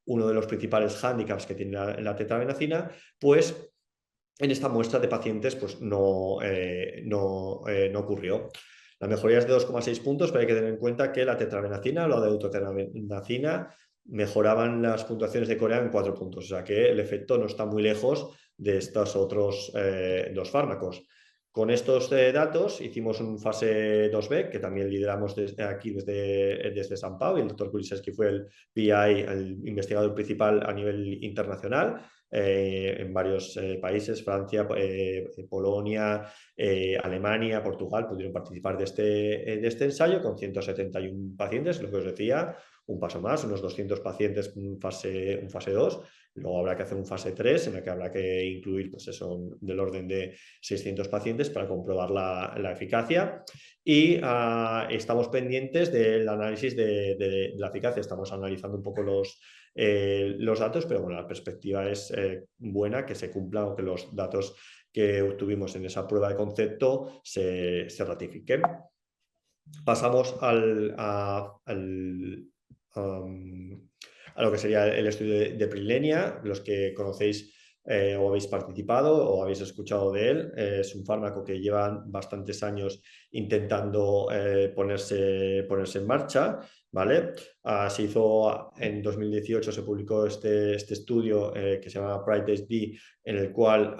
uno de los principales hándicaps que tiene la tetrabenazina, pues en esta muestra de pacientes pues no ocurrió. La mejoría es de 2,6 puntos, pero hay que tener en cuenta que la tetrabenazina o la deutetrabenazina mejoraban las puntuaciones de Corea en 4 puntos, o sea que el efecto no está muy lejos de estos otros dos fármacos. Con estos datos hicimos un fase 2B, que también lideramos aquí desde San Pau, y el doctor Kuliszewski fue el PI, el investigador principal a nivel internacional, en varios países, Francia, Polonia, Alemania, Portugal, pudieron participar de este ensayo con 171 pacientes, lo que os decía, un paso más, unos 200 pacientes un fase 2. Luego habrá que hacer un fase 3 en la que habrá que incluir pues eso, del orden de 600 pacientes para comprobar la eficacia. Y estamos pendientes del análisis de la eficacia. Estamos analizando un poco los datos, pero bueno, la perspectiva es buena, que se cumplan o que los datos que obtuvimos en esa prueba de concepto se ratifiquen. Pasamos a lo que sería el estudio de Prilenia. Los que conocéis o habéis participado o habéis escuchado de él, es un fármaco que llevan bastantes años intentando ponerse en marcha, ¿vale? Se hizo en 2018, se publicó este estudio que se llama PRIDE-SD, en el cual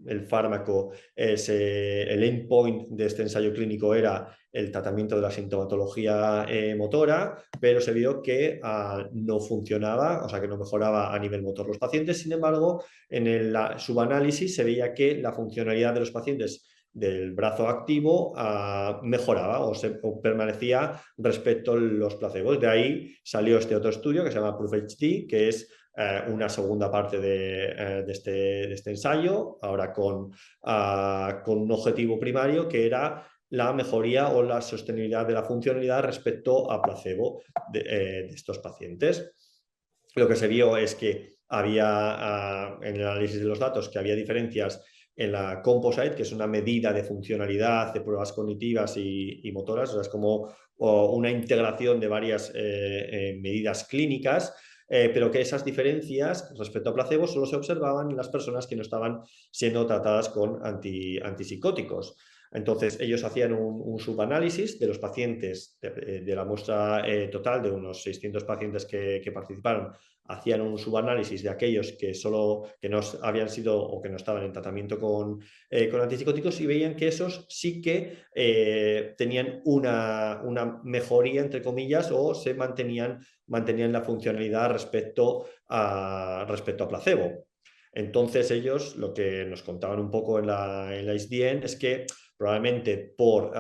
el fármaco, el endpoint de este ensayo clínico era el tratamiento de la sintomatología motora, pero se vio que no funcionaba, o sea que no mejoraba a nivel motor los pacientes. Sin embargo, en el subanálisis se veía que la funcionalidad de los pacientes del brazo activo mejoraba o permanecía respecto a los placebos. De ahí salió este otro estudio que se llama PROOF-HD, que es una segunda parte de este ensayo, ahora con un objetivo primario que era la mejoría o la sostenibilidad de la funcionalidad respecto a placebo de estos pacientes. Lo que se vio es que había, en el análisis de los datos, que había diferencias en la composite, que es una medida de funcionalidad, de pruebas cognitivas y motoras, o sea, es como una integración de varias medidas clínicas, pero que esas diferencias respecto a placebo solo se observaban en las personas que no estaban siendo tratadas con antipsicóticos. Entonces, ellos hacían un subanálisis de los pacientes de la muestra total de unos 600 pacientes que participaron hacían un subanálisis de aquellos que no habían sido o que no estaban en tratamiento con antipsicóticos, y veían que esos sí que tenían una mejoría, entre comillas, o se mantenían la funcionalidad respecto a placebo. Entonces ellos lo que nos contaban un poco en la ISDN es que probablemente por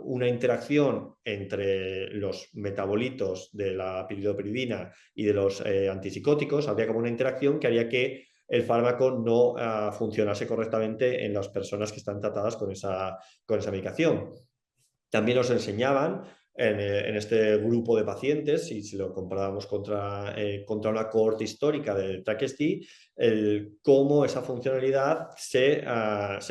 una interacción entre los metabolitos de la piridopiridina y de los antipsicóticos, habría como una interacción que haría que el fármaco no funcionase correctamente en las personas que están tratadas con esa medicación. También nos enseñaban en este grupo de pacientes, si lo comparábamos contra una cohorte histórica del TRACK-ST, cómo esa funcionalidad se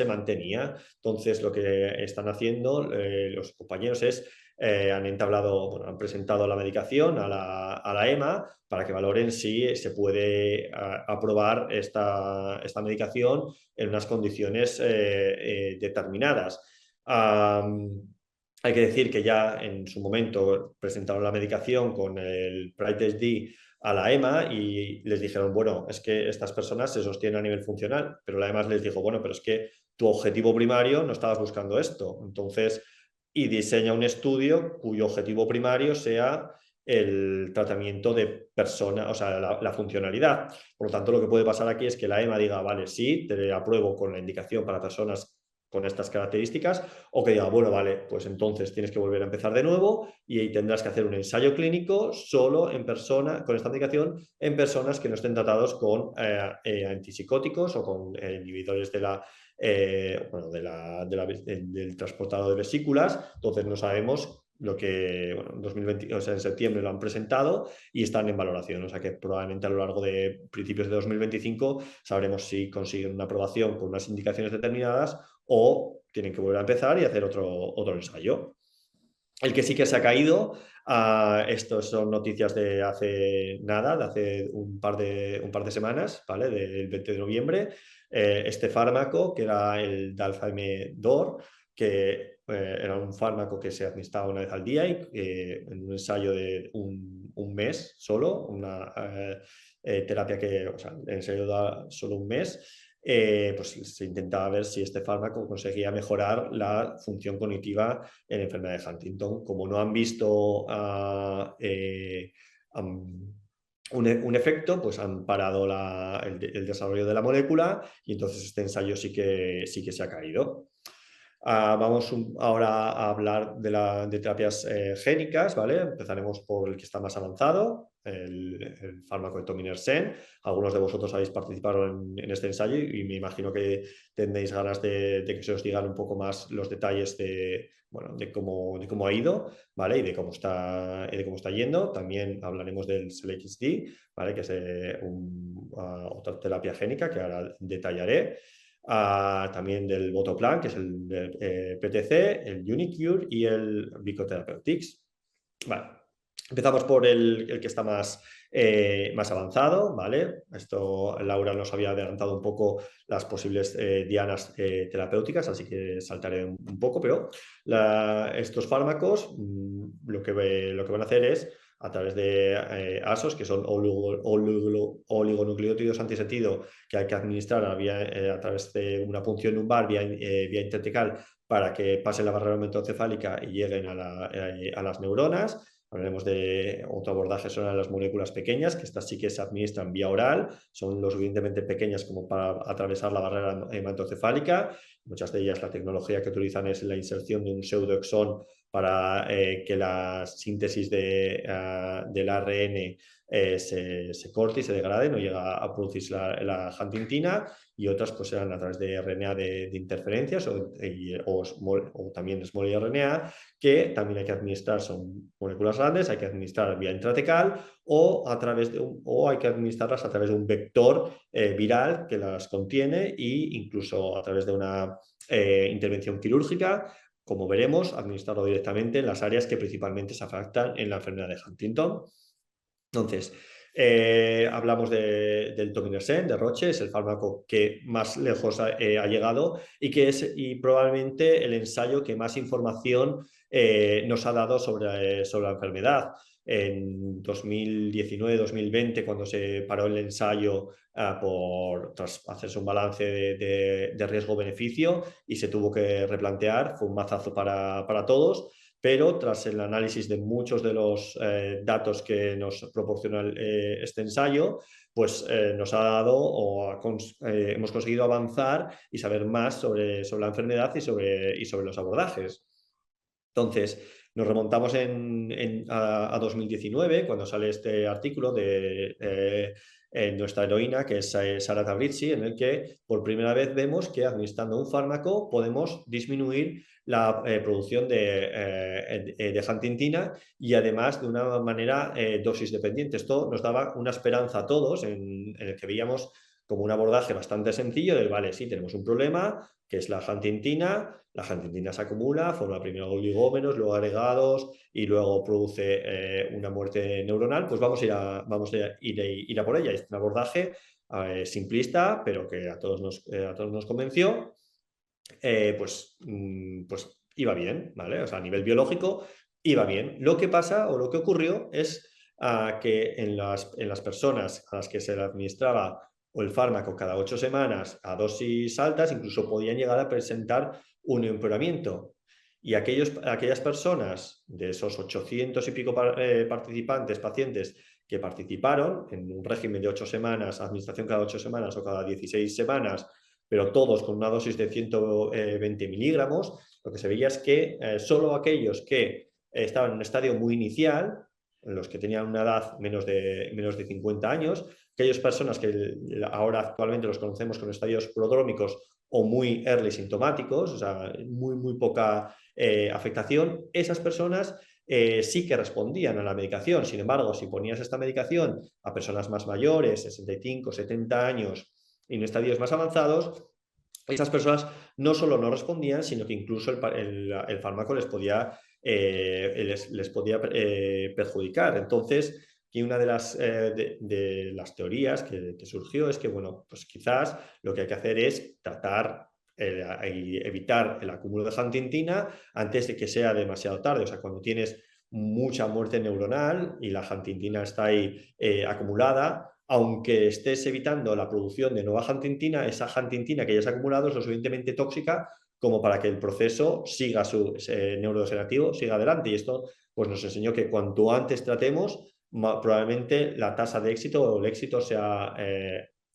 mantenía. Entonces, lo que están haciendo los compañeros es han presentado la medicación a la EMA para que valoren si se puede aprobar esta medicación en unas condiciones determinadas. Hay que decir que ya en su momento presentaron la medicación con el PRIDE-SD a la EMA y les dijeron, bueno, es que estas personas se sostienen a nivel funcional, pero la EMA les dijo, bueno, pero es que tu objetivo primario no estabas buscando esto. Entonces, y diseña un estudio cuyo objetivo primario sea el tratamiento de persona, o sea, la funcionalidad. Por lo tanto, lo que puede pasar aquí es que la EMA diga, vale, sí, te apruebo con la indicación para personas con estas características, o que diga, bueno, vale, pues entonces tienes que volver a empezar de nuevo y ahí tendrás que hacer un ensayo clínico solo en persona, con esta medicación, en personas que no estén tratados con antipsicóticos o con inhibidores del transportador de vesículas. Entonces no sabemos lo que, bueno, en 2020, o sea, en septiembre lo han presentado y están en valoración, o sea que probablemente a lo largo de principios de 2025 sabremos si consiguen una aprobación con unas indicaciones determinadas o tienen que volver a empezar y hacer otro ensayo. El que sí que se ha caído, estos son noticias de hace nada, de hace un par de semanas, ¿vale? Del 20 de noviembre, este fármaco, que era el Dalfaimedor, que era un fármaco que se administraba una vez al día y en un ensayo de un mes solo, una terapia que, o sea, el ensayo da solo un mes. Pues se intentaba ver si este fármaco conseguía mejorar la función cognitiva en la enfermedad de Huntington. Como no han visto un efecto, pues han parado el desarrollo de la molécula y entonces este ensayo sí que se ha caído. Vamos ahora a hablar de terapias génicas, ¿vale? Empezaremos por el que está más avanzado, el fármaco de Tominersen. Algunos de vosotros habéis participado en este ensayo y me imagino que tendréis ganas de que se os digan un poco más los detalles de cómo ha ido, ¿vale? Y de cómo está yendo. También hablaremos del SELECT-SD, ¿vale? Que es otra terapia génica que ahora detallaré. También del Votoplan, que es el PTC, el Unicure y el Vicotherapeutics. Vale. Empezamos por el que está más avanzado, ¿vale? Esto Laura nos había adelantado un poco las posibles dianas terapéuticas, así que saltaré un poco, pero estos fármacos lo que van a hacer es, a través de ASOs, que son oligonucleótidos antisentido, que hay que administrar a través de una punción lumbar vía intertecal para que pasen la barrera hematoencefálica y lleguen a las neuronas. Hablaremos de otro abordaje, son las moléculas pequeñas, que estas sí que se administran vía oral, son lo suficientemente pequeñas como para atravesar la barrera hematoencefálica. Muchas de ellas, la tecnología que utilizan es la inserción de un pseudoexón para que la síntesis del ARN se corte y se degrade, no llega a producirse la huntingtina, y otras pues serán a través de RNA de interferencias o también small RNA, que también hay que administrar, son moléculas grandes, hay que administrar vía intratecal o hay que administrarlas a través de un vector viral que las contiene, e incluso a través de una intervención quirúrgica, como veremos, administrarlo directamente en las áreas que principalmente se afectan en la enfermedad de Huntington. Entonces, hablamos del Tominersen, de Roche, es el fármaco que más lejos ha llegado y probablemente el ensayo que más información nos ha dado sobre la enfermedad. en 2019-2020, cuando se paró el ensayo tras hacerse un balance de riesgo-beneficio y se tuvo que replantear. Fue un mazazo para todos, pero tras el análisis de muchos de los datos que nos proporciona este ensayo, pues nos ha dado hemos conseguido avanzar y saber más sobre la enfermedad y sobre los abordajes. Entonces, nos remontamos a 2019, cuando sale este artículo de nuestra heroína, que es Sara Tabrizi, en el que por primera vez vemos que administrando un fármaco podemos disminuir la producción de huntingtina, y además de una manera dosis dependiente. Esto nos daba una esperanza a todos en el que veíamos como un abordaje bastante sencillo del, vale, sí, tenemos un problema, que es la huntingtina se acumula, forma primero oligómeros, luego agregados y luego produce una muerte neuronal, pues vamos a ir a por ella. Es un abordaje simplista, pero que a todos nos convenció. Pues iba bien, ¿vale? O sea, a nivel biológico iba bien. Lo que pasa o lo que ocurrió es que en las personas a las que se le administraba el fármaco cada 8 semanas a dosis altas, incluso podían llegar a presentar un empeoramiento. Y aquellas personas de esos 800 y pico pacientes que participaron en un régimen de 8 semanas, administración cada 8 semanas o cada 16 semanas, pero todos con una dosis de 120 miligramos, lo que se veía es que solo aquellos que estaban en un estadio muy inicial, en los que tenían una edad menos de 50 años, aquellas personas que ahora actualmente los conocemos con estadios prodrómicos o muy early sintomáticos, o sea, muy poca afectación, esas personas sí que respondían a la medicación. Sin embargo, si ponías esta medicación a personas más mayores, 65, 70 años, y en estadios más avanzados, estas personas no solo no respondían, sino que incluso el fármaco les podía perjudicar. Entonces, y una de las teorías que surgió es que, bueno, pues quizás lo que hay que hacer es tratar y evitar el acúmulo de huntingtina antes de que sea demasiado tarde. O sea, cuando tienes mucha muerte neuronal y la huntingtina está ahí acumulada, aunque estés evitando la producción de nueva huntingtina, esa huntingtina que ya se ha acumulado es lo suficientemente tóxica como para que el proceso siga neurodegenerativo, siga adelante. Y esto pues, nos enseñó que cuanto antes tratemos, probablemente la tasa de éxito o el éxito sea,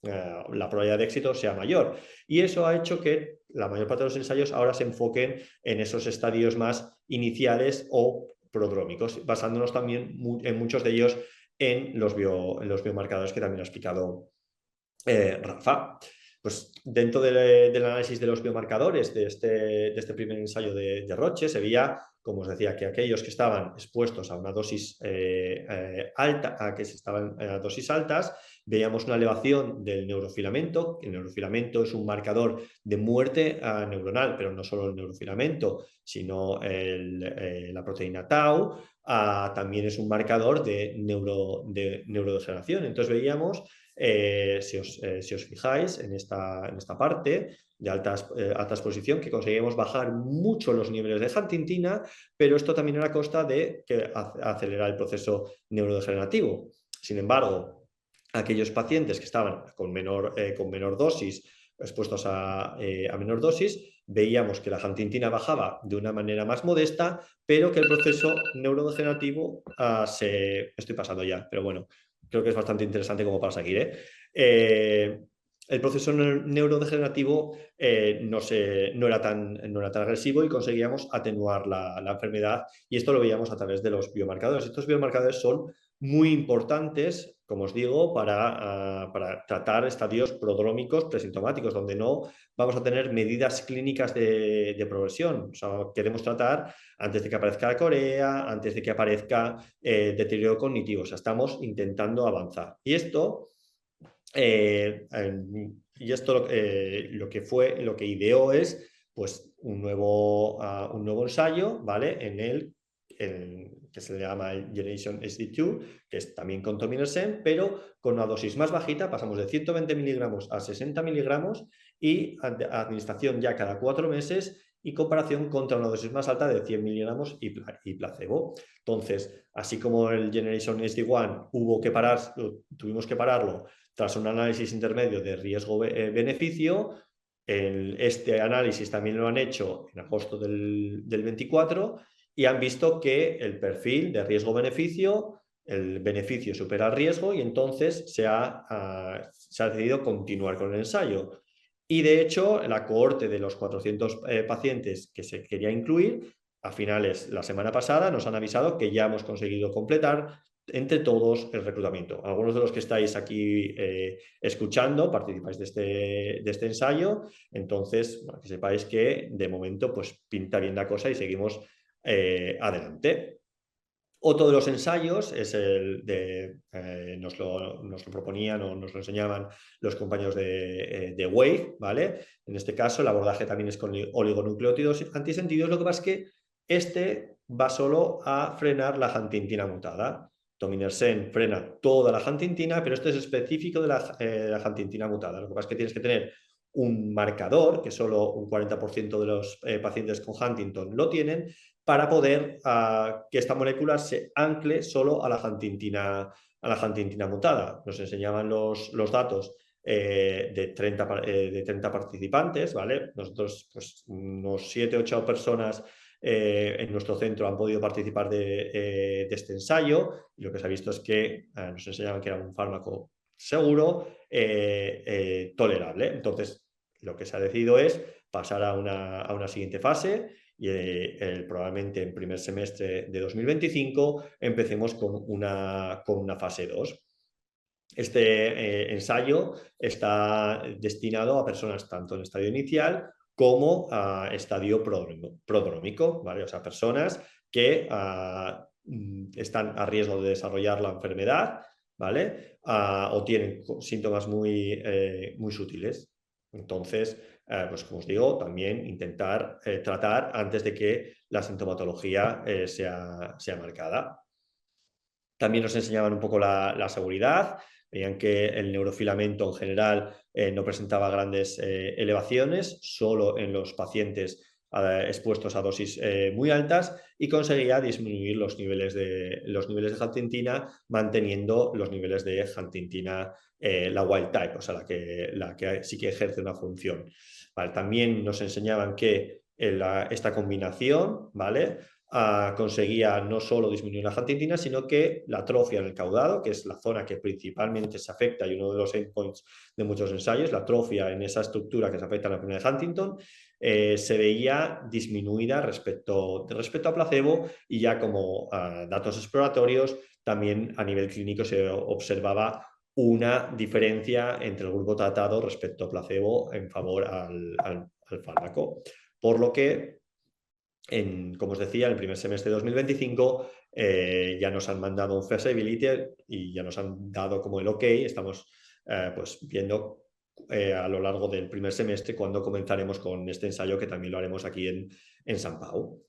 la probabilidad de éxito sea mayor. Y eso ha hecho que la mayor parte de los ensayos ahora se enfoquen en esos estadios más iniciales o prodrómicos, basándonos también en muchos de ellos en los biomarcadores que también ha explicado Rafa. Pues dentro del análisis de los biomarcadores de este primer ensayo de Roche se veía, como os decía, que aquellos que estaban expuestos a una dosis alta, a dosis altas, veíamos una elevación del neurofilamento. El neurofilamento es un marcador de muerte neuronal, pero no solo el neurofilamento, sino la proteína tau. También es un marcador de neurodegeneración. Entonces veíamos, si os fijáis en esta parte de alta exposición, que conseguimos bajar mucho los niveles de huntingtina, pero esto también era a costa de acelerar el proceso neurodegenerativo. Sin embargo, aquellos pacientes que estaban con menor dosis, expuestos a menor dosis, veíamos que la huntingtina bajaba de una manera más modesta, pero que el proceso neurodegenerativo estoy pasando ya, pero bueno, creo que es bastante interesante como para seguir. El proceso neurodegenerativo no era tan agresivo y conseguíamos atenuar la enfermedad, y esto lo veíamos a través de los biomarcadores. Estos biomarcadores son muy importantes, como os digo, para tratar estadios prodrómicos presintomáticos, donde no vamos a tener medidas clínicas de progresión. O sea, queremos tratar antes de que aparezca la corea, antes de que aparezca deterioro cognitivo. O sea, estamos intentando avanzar. Y esto lo que ideó es pues un nuevo ensayo, ¿vale? Que se le llama el Generation SD2, que es también con tominersen, pero con una dosis más bajita. Pasamos de 120 miligramos a 60 miligramos y administración ya cada 4 meses, y comparación contra una dosis más alta de 100 miligramos y placebo. Entonces, así como el Generation SD1 tuvimos que pararlo tras un análisis intermedio de riesgo-beneficio, este análisis también lo han hecho en agosto del 24 y han visto que el perfil de riesgo-beneficio, el beneficio supera el riesgo y entonces se ha decidido continuar con el ensayo. Y de hecho, la cohorte de los 400 pacientes que se quería incluir, a finales la semana pasada nos han avisado que ya hemos conseguido completar entre todos el reclutamiento. Algunos de los que estáis aquí escuchando participáis de este ensayo, entonces bueno, que sepáis que de momento pues pinta bien la cosa y seguimos adelante. Otro de los ensayos es el de, nos lo proponían o nos lo enseñaban los compañeros de Wave, ¿vale? En este caso el abordaje también es con oligonucleótidos antisentidos, lo que pasa es que este va solo a frenar la huntingtina mutada. Tominersen frena toda la huntingtina, pero este es específico de la huntingtina mutada. Lo que pasa es que tienes que tener un marcador, que solo un 40% de los pacientes con Huntington lo tienen, para poder que esta molécula se ancle solo a la huntingtina mutada. Nos enseñaban los datos de 30 participantes, ¿vale? Nosotros, pues, unos 7-8 personas en nuestro centro han podido participar de este ensayo y lo que se ha visto es que nos enseñaban que era un fármaco seguro, tolerable. Entonces, lo que se ha decidido es pasar a una siguiente fase y probablemente en primer semestre de 2025 empecemos con una fase 2. Este ensayo está destinado a personas tanto en estadio inicial como a estadio prodrómico, ¿vale? O sea, personas que están a riesgo de desarrollar la enfermedad, ¿vale? O tienen síntomas muy sutiles. Entonces, pues como os digo, también intentar tratar antes de que la sintomatología sea marcada. También nos enseñaban un poco la seguridad, veían que el neurofilamento en general no presentaba grandes elevaciones, solo en los pacientes expuestos a dosis muy altas y conseguía disminuir los niveles de huntingtina manteniendo los niveles de huntingtina, la wild type, o sea, la que sí que ejerce una función. Vale, también nos enseñaban que esta combinación, ¿vale? Conseguía no solo disminuir la huntingtina, sino que la atrofia en el caudado, que es la zona que principalmente se afecta y uno de los endpoints de muchos ensayos, la atrofia en esa estructura que se afecta en la enfermedad de Huntington, se veía disminuida respecto a placebo y ya como datos exploratorios, también a nivel clínico se observaba una diferencia entre el grupo tratado respecto a placebo en favor al fármaco. Por lo que, como os decía, en el primer semestre de 2025 ya nos han mandado un feasibility y ya nos han dado como el OK. Estamos pues viendo a lo largo del primer semestre cuando comenzaremos con este ensayo, que también lo haremos aquí en Sant Pau.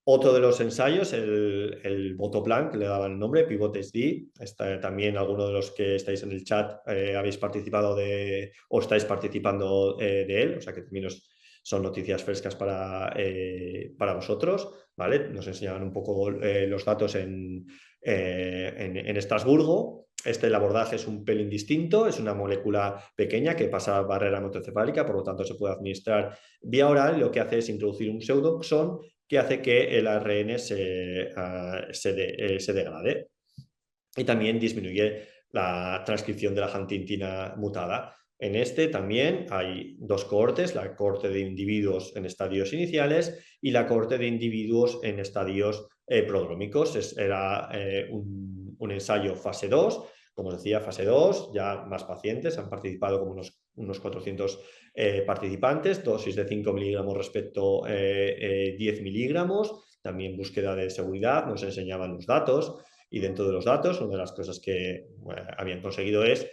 Otro de los ensayos, el Botoplan, que le daban el nombre, Pivot SD. También algunos de los que estáis en el chat habéis participado o estáis participando de él, o sea que también son noticias frescas para vosotros, ¿vale? Nos enseñaban un poco los datos en Estrasburgo. El abordaje es un pelín distinto, es una molécula pequeña que pasa barrera hematoencefálica, por lo tanto se puede administrar vía oral. Lo que hace es introducir un pseudoxón que hace que el ARN se degrade y también disminuye la transcripción de la huntingtina mutada. En este también hay dos cohortes, la cohorte de individuos en estadios iniciales y la cohorte de individuos en estadios prodrómicos. Era un ensayo fase 2, como os decía, fase 2, ya más pacientes, han participado como unos 400 participantes, dosis de 5 miligramos respecto 10 miligramos, también búsqueda de seguridad, nos enseñaban los datos y dentro de los datos una de las cosas que habían conseguido es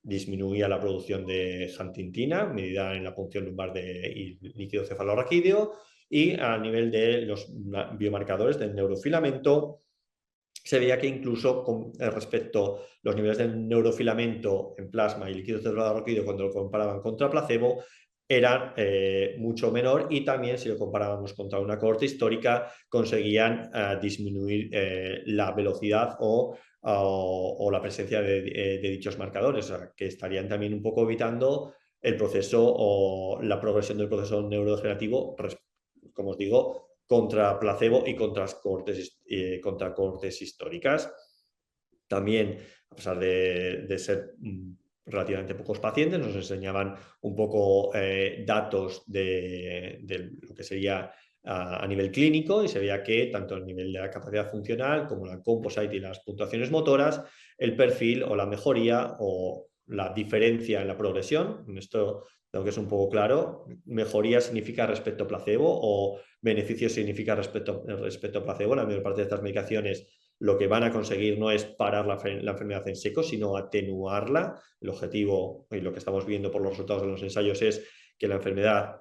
disminuir la producción de huntingtina, medida en la punción lumbar y líquido cefalorraquídeo, y a nivel de los biomarcadores del neurofilamento se veía que incluso con respecto a los niveles del neurofilamento en plasma y líquido cefalorraquídeo, cuando lo comparaban contra placebo, era mucho menor, y también si lo comparábamos contra una cohorte histórica conseguían disminuir la velocidad o la presencia de dichos marcadores, o sea, que estarían también un poco evitando el proceso o la progresión del proceso neurodegenerativo, como os digo, contra placebo y contra cohortes históricas. También, a pesar de ser relativamente pocos pacientes, nos enseñaban un poco datos de lo que sería a nivel clínico, y se veía que tanto a nivel de la capacidad funcional como la composite y las puntuaciones motoras, el perfil o la mejoría o la diferencia en la progresión, en esto tengo que ser un poco claro, mejoría significa respecto a placebo o beneficio significa respecto a placebo. La mayor parte de estas medicaciones lo que van a conseguir no es parar la enfermedad en seco, sino atenuarla. El objetivo, y lo que estamos viendo por los resultados de los ensayos, es que la enfermedad,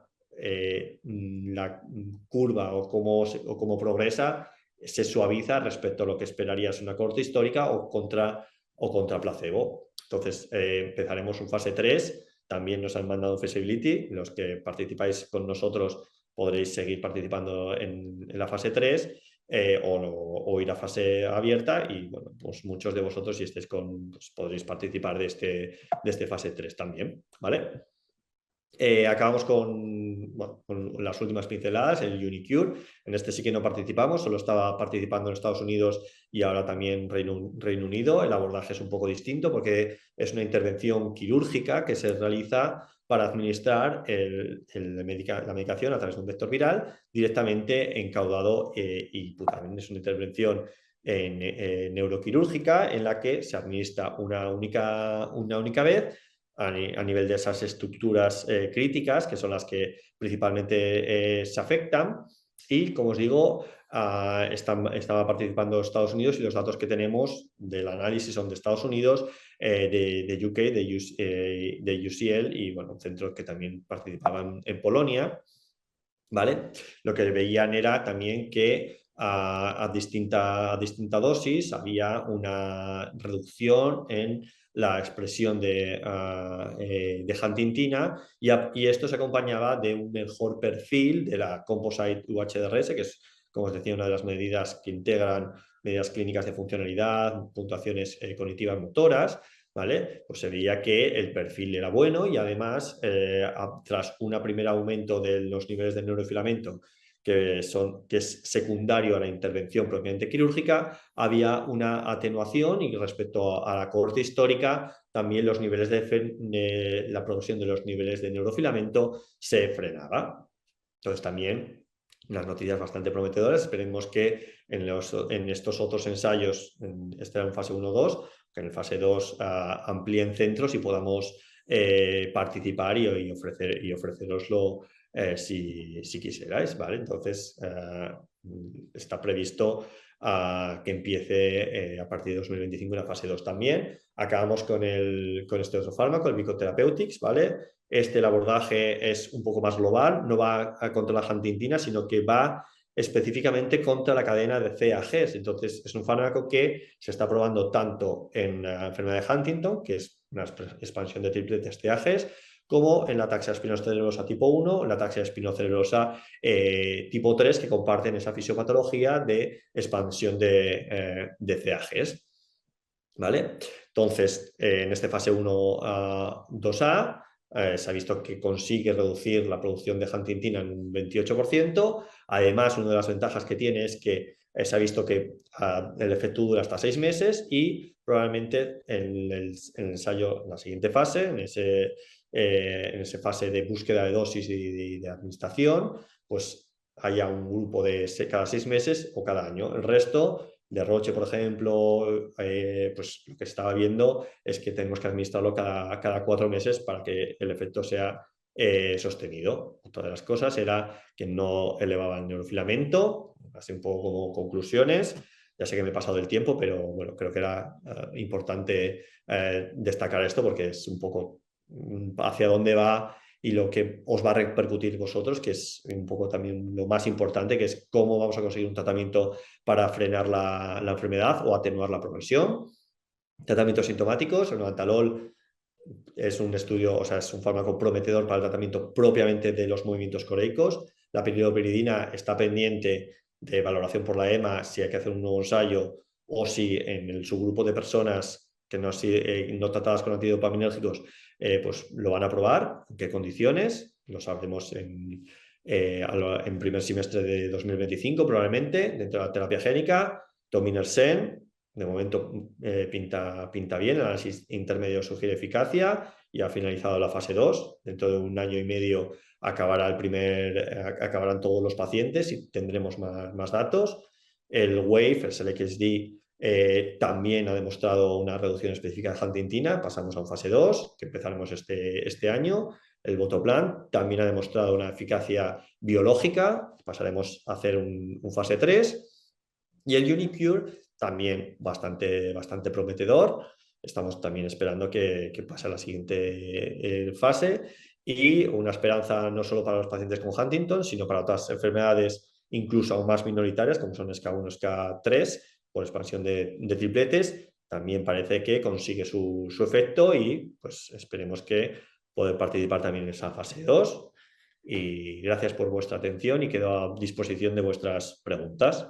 la curva o cómo progresa, se suaviza respecto a lo que esperarías una cohorte histórica o contra placebo. Entonces, empezaremos un fase 3. También nos han mandado Feasibility. Los que participáis con nosotros podréis seguir participando en la fase 3 o ir a fase abierta, y bueno, pues muchos de vosotros, si estéis pues podréis participar de este fase 3 también, ¿vale? Acabamos con las últimas pinceladas, el Unicure. En este sí que no participamos, solo estaba participando en Estados Unidos y ahora también Reino Unido. El abordaje es un poco distinto porque es una intervención quirúrgica que se realiza para administrar la medicación a través de un vector viral directamente encaudado y putamen. Es una intervención neuroquirúrgica en la que se administra una única vez a nivel de esas estructuras críticas, que son las que principalmente se afectan. Y, como os digo, estaba participando Estados Unidos, y los datos que tenemos del análisis son de Estados Unidos, de UK, de UCL y bueno, centros que también participaban en Polonia, ¿vale? Lo que veían era también que a distinta dosis había una reducción en la expresión de huntingtina, y esto se acompañaba de un mejor perfil de la composite UHDRS, que es, como os decía, una de las medidas que integran medidas clínicas de funcionalidad, puntuaciones cognitivas motoras, ¿vale? Pues se veía que el perfil era bueno, y además, tras un primer aumento de los niveles de neurofilamento, que es secundario a la intervención propiamente quirúrgica, había una atenuación, y respecto a la cohorte histórica también los niveles de la progresión de los niveles de neurofilamento se frenaba. Entonces también unas noticias bastante prometedoras. Esperemos que en estos otros ensayos, este era en fase 1-2, que en el fase 2 amplíen centros y podamos participar y ofreceroslo si quisierais, ¿vale? Entonces, está previsto que empiece a partir de 2025 la fase 2 también. Acabamos con este otro fármaco, el Vicotherapeutics, ¿vale? El abordaje es un poco más global, no va contra la huntingtina, sino que va específicamente contra la cadena de CAGs. Entonces, es un fármaco que se está probando tanto en la enfermedad de Huntington, que es una expansión de tripletes CAGs, como en la ataxia espinocerebrosa tipo 1, en la ataxia espinocerebrosa tipo 3, que comparten esa fisiopatología de expansión de CAGs. ¿Vale? Entonces, en este fase 1-2A, se ha visto que consigue reducir la producción de huntingtina en un 28%. Además, una de las ventajas que tiene es que se ha visto que el efecto dura hasta 6 meses, y probablemente en el ensayo, en la siguiente fase, en esa fase de búsqueda de dosis y de administración, pues haya un grupo de cada 6 meses o cada año. El resto de Roche, por ejemplo, pues lo que estaba viendo es que tenemos que administrarlo cada 4 meses para que el efecto sea sostenido. Otra de las cosas era que no elevaba el neurofilamento. Así un poco como conclusiones. Ya sé que me he pasado del tiempo, pero bueno, creo que era importante destacar esto, porque es un poco hacia dónde va y lo que os va a repercutir vosotros, que es un poco también lo más importante, que es cómo vamos a conseguir un tratamiento para frenar la enfermedad o atenuar la progresión. Tratamientos sintomáticos, el Novatalol es un estudio, o sea, es un fármaco prometedor para el tratamiento propiamente de los movimientos coreicos. La piridopiridina está pendiente de valoración por la EMA si hay que hacer un nuevo ensayo o si en el subgrupo de personas que no tratadas con antidopaminérgicos pues lo van a probar, en qué condiciones, lo sabremos en primer semestre de 2025 probablemente, dentro de la terapia génica. Tominersen, de momento pinta bien, el análisis intermedio sugiere eficacia y ha finalizado la fase 2. Dentro de 1 año y medio acabarán todos los pacientes y tendremos más datos. El WAVE, el SELECT-HD, también ha demostrado una reducción específica de huntingtina. Pasamos a un fase 2, que empezaremos este año. El Votoplan también ha demostrado una eficacia biológica. Pasaremos a hacer un fase 3. Y el Unicure también bastante prometedor. Estamos también esperando que pase a la siguiente fase, y una esperanza no solo para los pacientes con Huntington, sino para otras enfermedades incluso aún más minoritarias, como son SK1, SK3, por expansión de tripletes. También parece que consigue su efecto y pues esperemos que poder participar también en esa fase 2. Y gracias por vuestra atención y quedo a disposición de vuestras preguntas.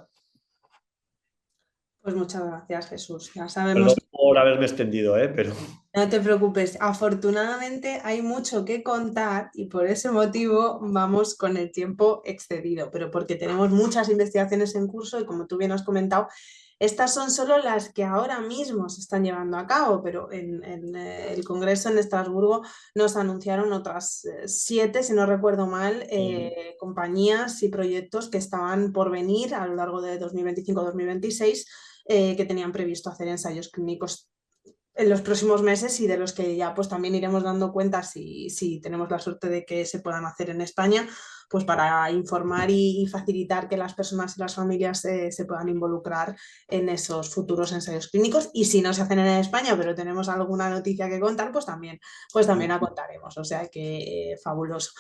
Pues muchas gracias, Jesús. Ya Perdón sabemos. por haberme extendido, pero... No te preocupes, afortunadamente hay mucho que contar y por ese motivo vamos con el tiempo excedido, pero porque tenemos muchas investigaciones en curso y como tú bien has comentado, estas son solo las que ahora mismo se están llevando a cabo, pero en el Congreso en Estrasburgo nos anunciaron otras 7, si no recuerdo mal, compañías y proyectos que estaban por venir a lo largo de 2025-2026, que tenían previsto hacer ensayos clínicos en los próximos meses y de los que ya pues también iremos dando cuenta si tenemos la suerte de que se puedan hacer en España, pues para informar y facilitar que las personas y las familias se puedan involucrar en esos futuros ensayos clínicos. Y si no se hacen en España, pero tenemos alguna noticia que contar, pues también la contaremos. O sea que fabuloso.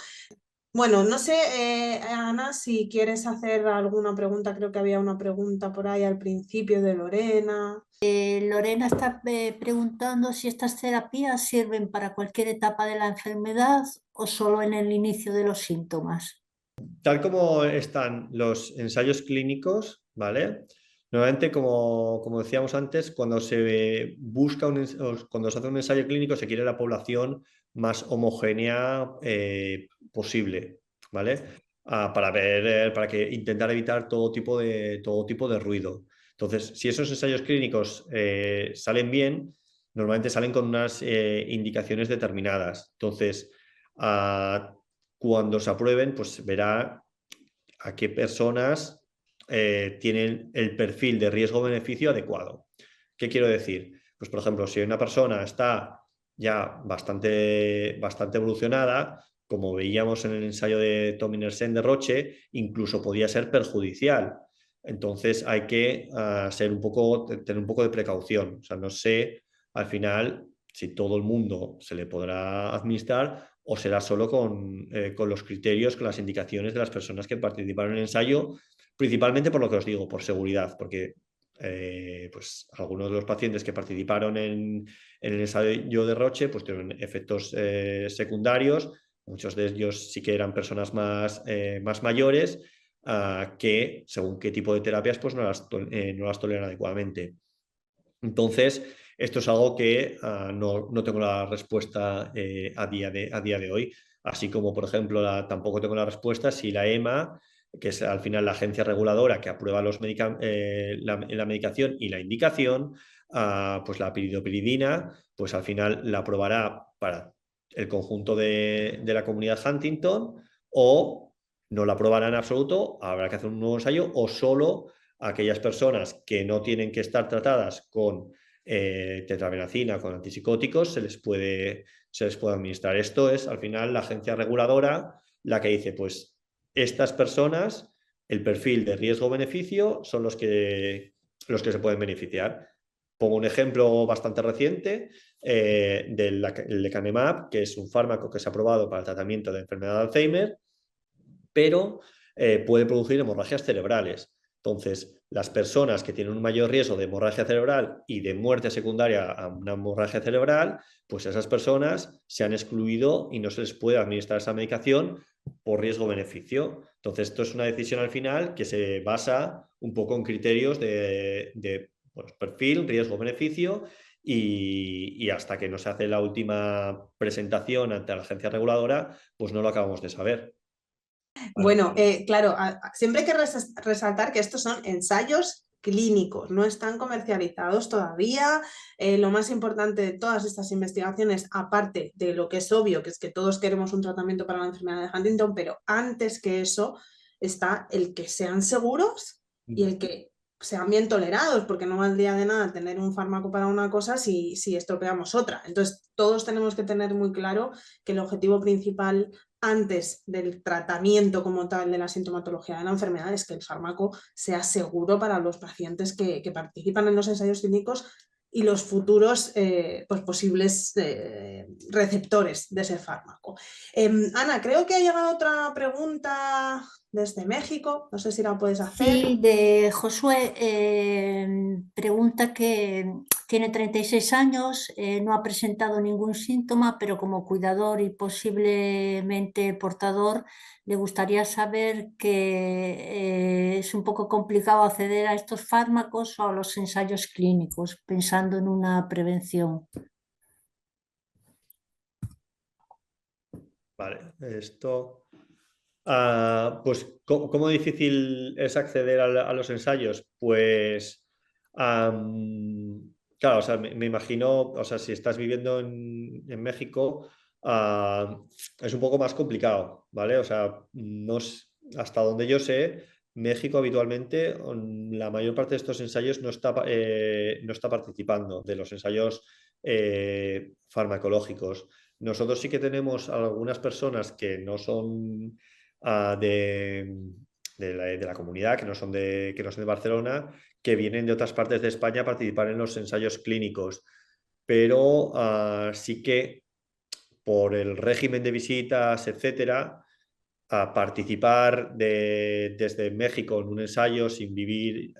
Bueno, no sé, Ana, si quieres hacer alguna pregunta. Creo que había una pregunta por ahí al principio de Lorena. Lorena está preguntando si estas terapias sirven para cualquier etapa de la enfermedad o solo en el inicio de los síntomas. Tal como están los ensayos clínicos, ¿vale? Normalmente, como decíamos antes, cuando se hace un ensayo clínico se quiere la población más homogénea posible, ¿vale? Para intentar evitar todo tipo de ruido. Entonces, si esos ensayos clínicos salen bien, normalmente salen con unas indicaciones determinadas. Entonces, cuando se aprueben, pues se verá a qué personas tienen el perfil de riesgo-beneficio adecuado. ¿Qué quiero decir? Pues, por ejemplo, si una persona está ya bastante evolucionada, como veíamos en el ensayo de Tominersen de Roche, incluso podía ser perjudicial. Entonces hay que tener un poco de precaución. O sea, no sé al final si todo el mundo se le podrá administrar o será solo con los criterios, con las indicaciones de las personas que participaron en el ensayo, principalmente por lo que os digo, por seguridad, porque pues algunos de los pacientes que participaron en el ensayo de Roche pues tuvieron efectos secundarios. Muchos de ellos sí que eran personas más mayores que, según qué tipo de terapias, pues no las toleran adecuadamente. Entonces, esto es algo que no tengo la respuesta a día de hoy, así como, por ejemplo, tampoco tengo la respuesta si la EMA, que es al final la agencia reguladora que aprueba la medicación y la indicación, pues la piridopiridina, pues al final la aprobará para el conjunto de la comunidad Huntington, o no la aprobará en absoluto, habrá que hacer un nuevo ensayo, o solo aquellas personas que no tienen que estar tratadas con tetrabenazina, con antipsicóticos, se les puede administrar. Esto es, al final, la agencia reguladora la que dice, pues, estas personas, el perfil de riesgo-beneficio son los que se pueden beneficiar. Pongo un ejemplo bastante reciente del lecanemab, que es un fármaco que se ha aprobado para el tratamiento de enfermedad de Alzheimer, pero puede producir hemorragias cerebrales. Entonces, las personas que tienen un mayor riesgo de hemorragia cerebral y de muerte secundaria a una hemorragia cerebral, pues esas personas se han excluido y no se les puede administrar esa medicación por riesgo-beneficio. Entonces, esto es una decisión al final que se basa un poco en criterios de pues, perfil, riesgo-beneficio, y hasta que no se hace la última presentación ante la agencia reguladora, pues no lo acabamos de saber. Bueno, claro, siempre hay que resaltar que estos son ensayos clínicos, no están comercializados todavía. Lo más importante de todas estas investigaciones, aparte de lo que es obvio, que es que todos queremos un tratamiento para la enfermedad de Huntington, pero antes que eso está el que sean seguros y el que sean bien tolerados, porque no valdría de nada tener un fármaco para una cosa si estropeamos otra. Entonces, todos tenemos que tener muy claro que el objetivo principal antes del tratamiento como tal de la sintomatología de la enfermedad es que el fármaco sea seguro para los pacientes que participan en los ensayos clínicos y los futuros pues posibles receptores de ese fármaco. Ana, creo que ha llegado otra pregunta desde México, no sé si la puedes hacer. Sí, de Josué, pregunta que tiene 36 años, no ha presentado ningún síntoma, pero como cuidador y posiblemente portador, le gustaría saber que es un poco complicado acceder a estos fármacos o a los ensayos clínicos, pensando en una prevención. Vale, esto... pues, ¿cómo difícil es acceder a los ensayos? Pues, claro, o sea, me imagino, o sea, si estás viviendo en México, es un poco más complicado, ¿vale? O sea, hasta donde yo sé, México habitualmente, la mayor parte de estos ensayos no está participando de los ensayos farmacológicos. Nosotros sí que tenemos algunas personas que no son de la comunidad, que no son de Barcelona, que vienen de otras partes de España a participar en los ensayos clínicos. Pero sí que por el régimen de visitas, etcétera, a participar desde México en un ensayo sin vivir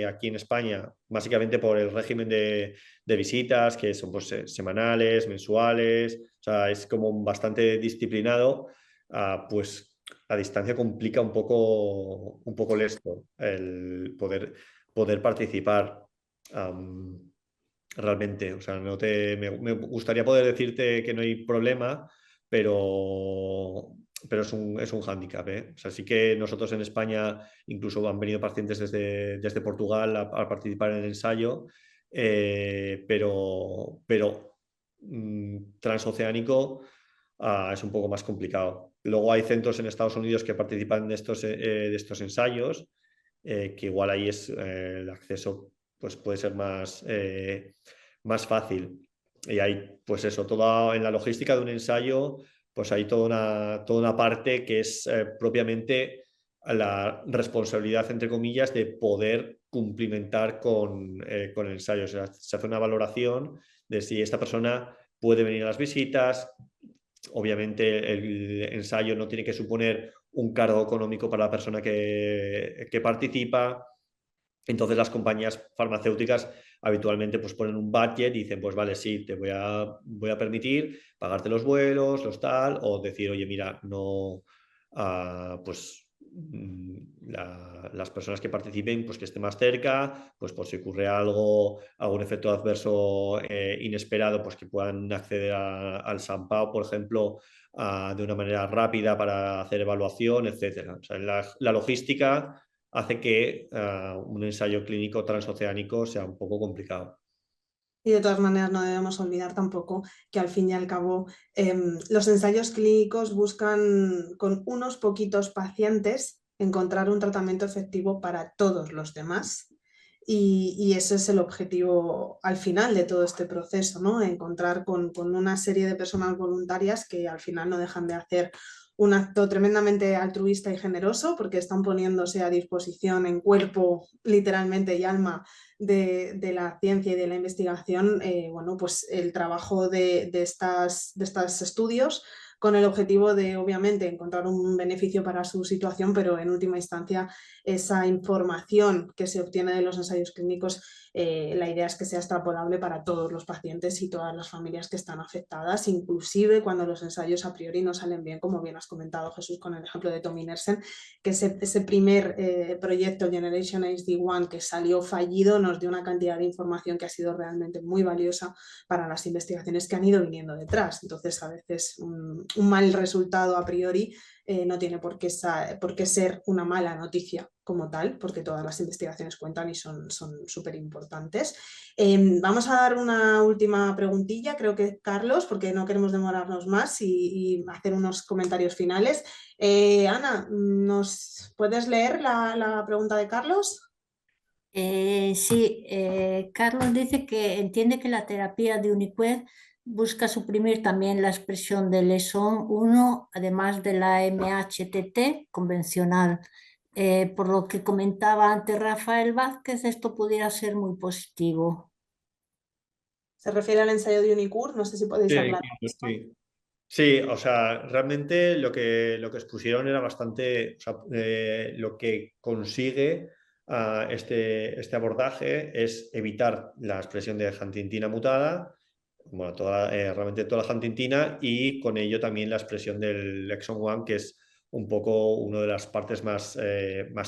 aquí en España, básicamente por el régimen de visitas, que son pues, semanales, mensuales, o sea, es como bastante disciplinado, pues a distancia complica un poco esto, el poder participar. Realmente, o sea, me gustaría poder decirte que no hay problema, pero es un hándicap, ¿eh? O sea, sí que nosotros en España incluso han venido pacientes desde Portugal a participar en el ensayo, pero transoceánico es un poco más complicado. Luego hay centros en Estados Unidos que participan de estos ensayos, que igual ahí el acceso pues puede ser más fácil. Y hay, pues eso, en la logística de un ensayo, pues hay toda una parte que es propiamente la responsabilidad, entre comillas, de poder cumplimentar con el ensayo. O sea, se hace una valoración de si esta persona puede venir a las visitas. Obviamente el ensayo no tiene que suponer un cargo económico para la persona que participa. Entonces las compañías farmacéuticas habitualmente pues ponen un budget y dicen, pues vale, sí, te voy a permitir pagarte los vuelos, los tal, o decir, oye, mira, no, pues las personas que participen, pues que estén más cerca, pues por si ocurre algún efecto adverso inesperado, pues que puedan acceder al San Pau, por ejemplo, de una manera rápida para hacer evaluación, etcétera. O sea, la logística hace que un ensayo clínico transoceánico sea un poco complicado. Y de todas maneras no debemos olvidar tampoco que al fin y al cabo los ensayos clínicos buscan con unos poquitos pacientes encontrar un tratamiento efectivo para todos los demás. Y ese es el objetivo al final de todo este proceso, ¿no? Encontrar con una serie de personas voluntarias que al final no dejan de hacer un acto tremendamente altruista y generoso porque están poniéndose a disposición en cuerpo, literalmente, y alma de la ciencia y de la investigación, bueno, pues el trabajo de estos estudios con el objetivo de, obviamente, encontrar un beneficio para su situación, pero en última instancia esa información que se obtiene de los ensayos clínicos, la idea es que sea extrapolable para todos los pacientes y todas las familias que están afectadas, inclusive cuando los ensayos a priori no salen bien, como bien has comentado, Jesús, con el ejemplo de Tominersen, que ese primer proyecto Generation HD1 que salió fallido nos dio una cantidad de información que ha sido realmente muy valiosa para las investigaciones que han ido viniendo detrás. Entonces, a veces un mal resultado a priori no tiene por qué ser una mala noticia como tal, porque todas las investigaciones cuentan y son súper importantes. Vamos a dar una última preguntilla, creo que Carlos, porque no queremos demorarnos más y hacer unos comentarios finales. Ana, ¿nos puedes leer la pregunta de Carlos? Sí, Carlos dice que entiende que la terapia de Uniqued busca suprimir también la expresión del exón 1, además de la MHTT convencional. Por lo que comentaba antes Rafael Vázquez, esto pudiera ser muy positivo. Se refiere al ensayo de Unicur, no sé si podéis Sí, hablar. sí. Sí, o sea, realmente lo que expusieron era bastante, o sea, lo que consigue este abordaje es evitar la expresión de huntingtina mutada, bueno, realmente toda la huntingtina, y con ello también la expresión del exon 1, que es un poco una de las partes más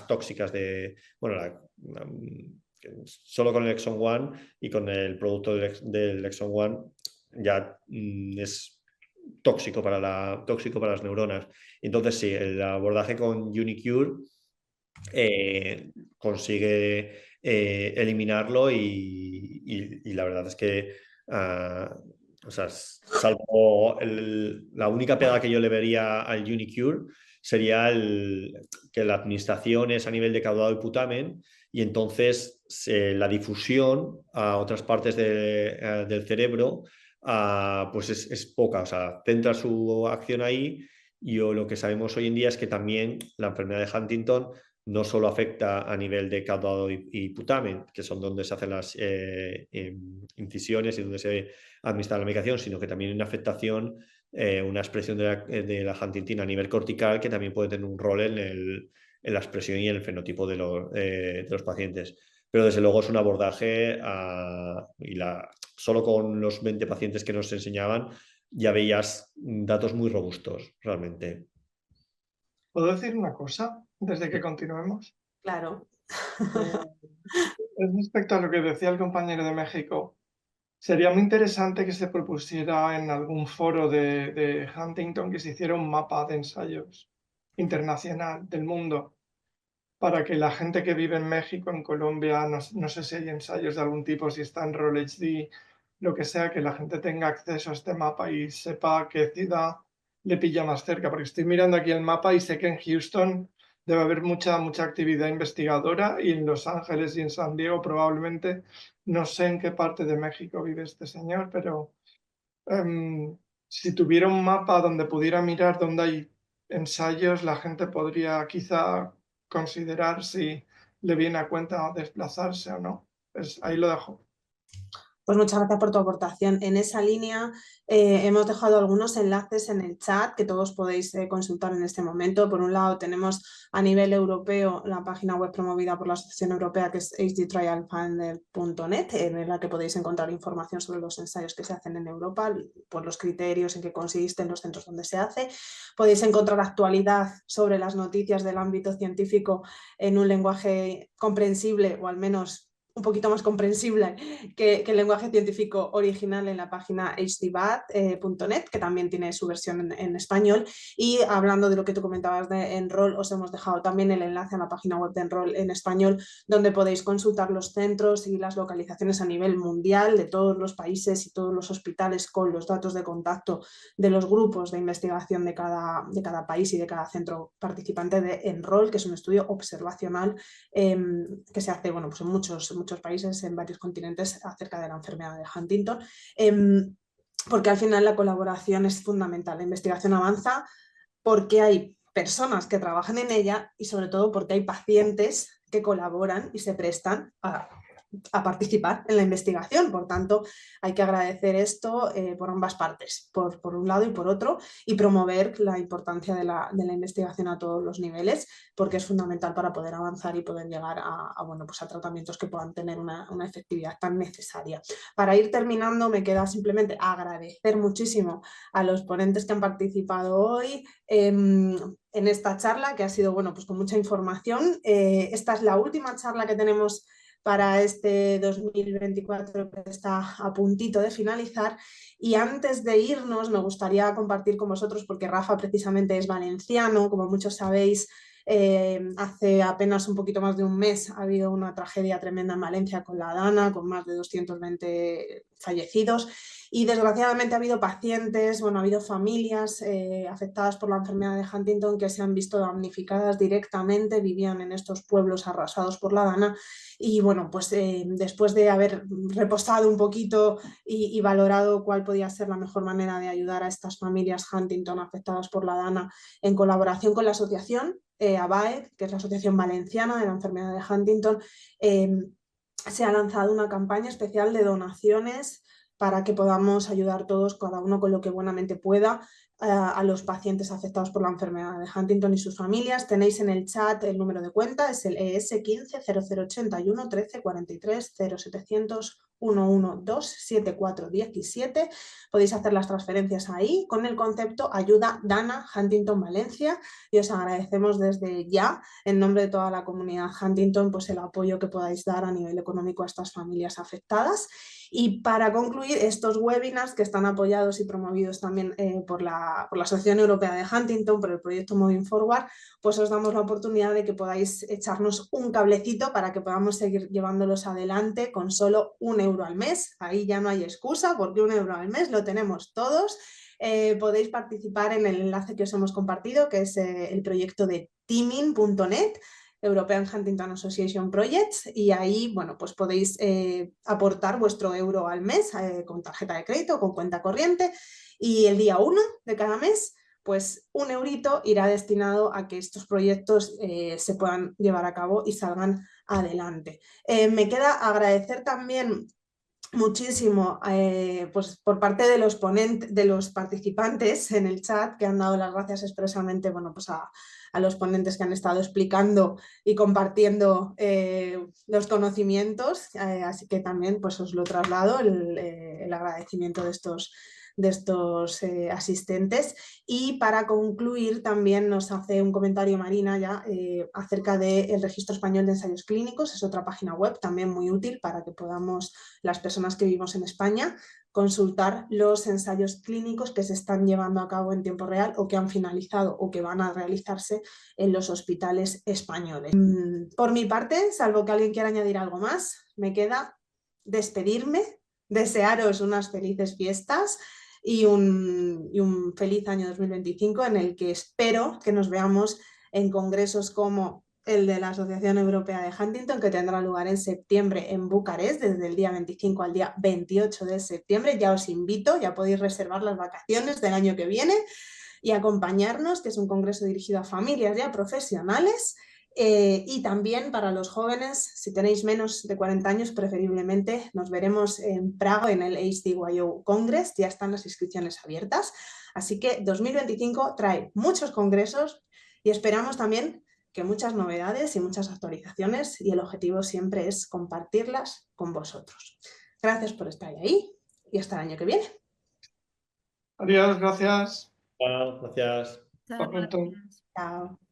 tóxicas de, bueno, solo con el exon 1 y con el producto del exon 1 ya es tóxico para las neuronas. Entonces, sí, el abordaje con Unicure consigue eliminarlo y la verdad es que, o sea, salvo la única pega que yo le vería al Unicure sería que la administración es a nivel de caudado y putamen y entonces la difusión a otras partes del cerebro pues es poca, o sea, centra su acción ahí y lo que sabemos hoy en día es que también la enfermedad de Huntington no solo afecta a nivel de caudado y putamen, que son donde se hacen las incisiones y donde se administra la medicación, sino que también hay una afectación, una expresión de la huntingtina a nivel cortical que también puede tener un rol en la expresión y en el fenotipo de los pacientes. Pero desde luego es un abordaje solo con los 20 pacientes que nos enseñaban ya veías datos muy robustos, realmente. ¿Puedo decir una cosa desde que continuemos? Claro. Respecto a lo que decía el compañero de México, sería muy interesante que se propusiera en algún foro de Huntington que se hiciera un mapa de ensayos internacional del mundo para que la gente que vive en México, en Colombia, no sé si hay ensayos de algún tipo, si está en Roll-HD, lo que sea, que la gente tenga acceso a este mapa y sepa qué ciudad le pilla más cerca, porque estoy mirando aquí el mapa y sé que en Houston debe haber mucha actividad investigadora y en Los Ángeles y en San Diego probablemente, no sé en qué parte de México vive este señor, pero si tuviera un mapa donde pudiera mirar dónde hay ensayos, la gente podría quizá considerar si le viene a cuenta desplazarse o no. Pues ahí lo dejo. Pues muchas gracias por tu aportación. En esa línea hemos dejado algunos enlaces en el chat que todos podéis consultar en este momento. Por un lado tenemos a nivel europeo la página web promovida por la Asociación Europea, que es hdtrialfinder.net, en la que podéis encontrar información sobre los ensayos que se hacen en Europa, por los criterios en que consisten, los centros donde se hace. Podéis encontrar actualidad sobre las noticias del ámbito científico en un lenguaje comprensible, o al menos un poquito más comprensible que el lenguaje científico original en la página hdbat.net, que también tiene su versión en español. Y hablando de lo que tú comentabas de Enroll, os hemos dejado también el enlace a la página web de Enroll en español, donde podéis consultar los centros y las localizaciones a nivel mundial de todos los países y todos los hospitales con los datos de contacto de los grupos de investigación de cada país y de cada centro participante de Enroll, que es un estudio observacional que se hace pues en muchos países, en varios continentes, acerca de la enfermedad de Huntington, porque al final la colaboración es fundamental. La investigación avanza porque hay personas que trabajan en ella y sobre todo porque hay pacientes que colaboran y se prestan a a participar en la investigación. Por tanto, hay que agradecer esto por ambas partes, por un lado y por otro, y promover la importancia de la investigación a todos los niveles, porque es fundamental para poder avanzar y poder llegar bueno, pues a tratamientos que puedan tener una efectividad tan necesaria. Para ir terminando, me queda simplemente agradecer muchísimo a los ponentes que han participado hoy en esta charla, que ha sido, bueno, pues con mucha información. Esta es la última charla que tenemos para este 2024, que está a puntito de finalizar, y antes de irnos me gustaría compartir con vosotros, porque Rafa precisamente es valenciano, como muchos sabéis. Hace apenas un poquito más de un mes ha habido una tragedia tremenda en Valencia con la Dana, con más de 220 fallecidos, y desgraciadamente ha habido pacientes, bueno, ha habido familias afectadas por la enfermedad de Huntington que se han visto damnificadas directamente, vivían en estos pueblos arrasados por la Dana, y bueno, pues después de haber reposado un poquito y valorado cuál podía ser la mejor manera de ayudar a estas familias Huntington afectadas por la Dana, en colaboración con la asociación ABAE, que es la Asociación Valenciana de la Enfermedad de Huntington, se ha lanzado una campaña especial de donaciones para que podamos ayudar todos, cada uno con lo que buenamente pueda, a los pacientes afectados por la enfermedad de Huntington y sus familias. Tenéis en el chat el número de cuenta, es el ES 15 0081 13 43 0700 112 7417. Podéis hacer las transferencias ahí con el concepto Ayuda Dana Huntington Valencia, y os agradecemos desde ya, en nombre de toda la comunidad Huntington, pues el apoyo que podáis dar a nivel económico a estas familias afectadas. Y para concluir, estos webinars que están apoyados y promovidos también por la Asociación Europea de Huntington, por el proyecto Moving Forward, pues os damos la oportunidad de que podáis echarnos un cablecito para que podamos seguir llevándolos adelante con solo €1 al mes. Ahí ya no hay excusa, porque €1 al mes lo tenemos todos. Podéis participar en el enlace que os hemos compartido, que es el proyecto de teaming.net, European Huntington Association Projects, y ahí, bueno, pues podéis aportar vuestro €1 al mes con tarjeta de crédito o con cuenta corriente, y el día 1 de cada mes, pues €1 irá destinado a que estos proyectos se puedan llevar a cabo y salgan adelante. Me queda agradecer también muchísimo pues por parte de los participantes en el chat, que han dado las gracias expresamente, bueno, pues a los ponentes que han estado explicando y compartiendo los conocimientos, así que también pues os lo traslado el agradecimiento de estos asistentes. Y para concluir, también nos hace un comentario Marina ya acerca del Registro Español de Ensayos Clínicos. Es otra página web también muy útil para que podamos, las personas que vivimos en España, consultar los ensayos clínicos que se están llevando a cabo en tiempo real o que han finalizado o que van a realizarse en los hospitales españoles. Por mi parte, salvo que alguien quiera añadir algo más, me queda despedirme, desearos unas felices fiestas y un feliz año 2025, en el que espero que nos veamos en congresos como el de la Asociación Europea de Huntington, que tendrá lugar en septiembre en Bucarest, desde el día 25 al día 28 de septiembre. Ya os invito, ya podéis reservar las vacaciones del año que viene y acompañarnos, que es un congreso dirigido a familias y a profesionales. Y también para los jóvenes, si tenéis menos de 40 años, preferiblemente nos veremos en Praga en el HDYO Congress. Ya están las inscripciones abiertas. Así que 2025 trae muchos congresos y esperamos también que muchas novedades y muchas actualizaciones, y el objetivo siempre es compartirlas con vosotros. Gracias por estar ahí y hasta el año que viene. Adiós, gracias. Gracias. Muchas Hasta pronto. gracias. Chao.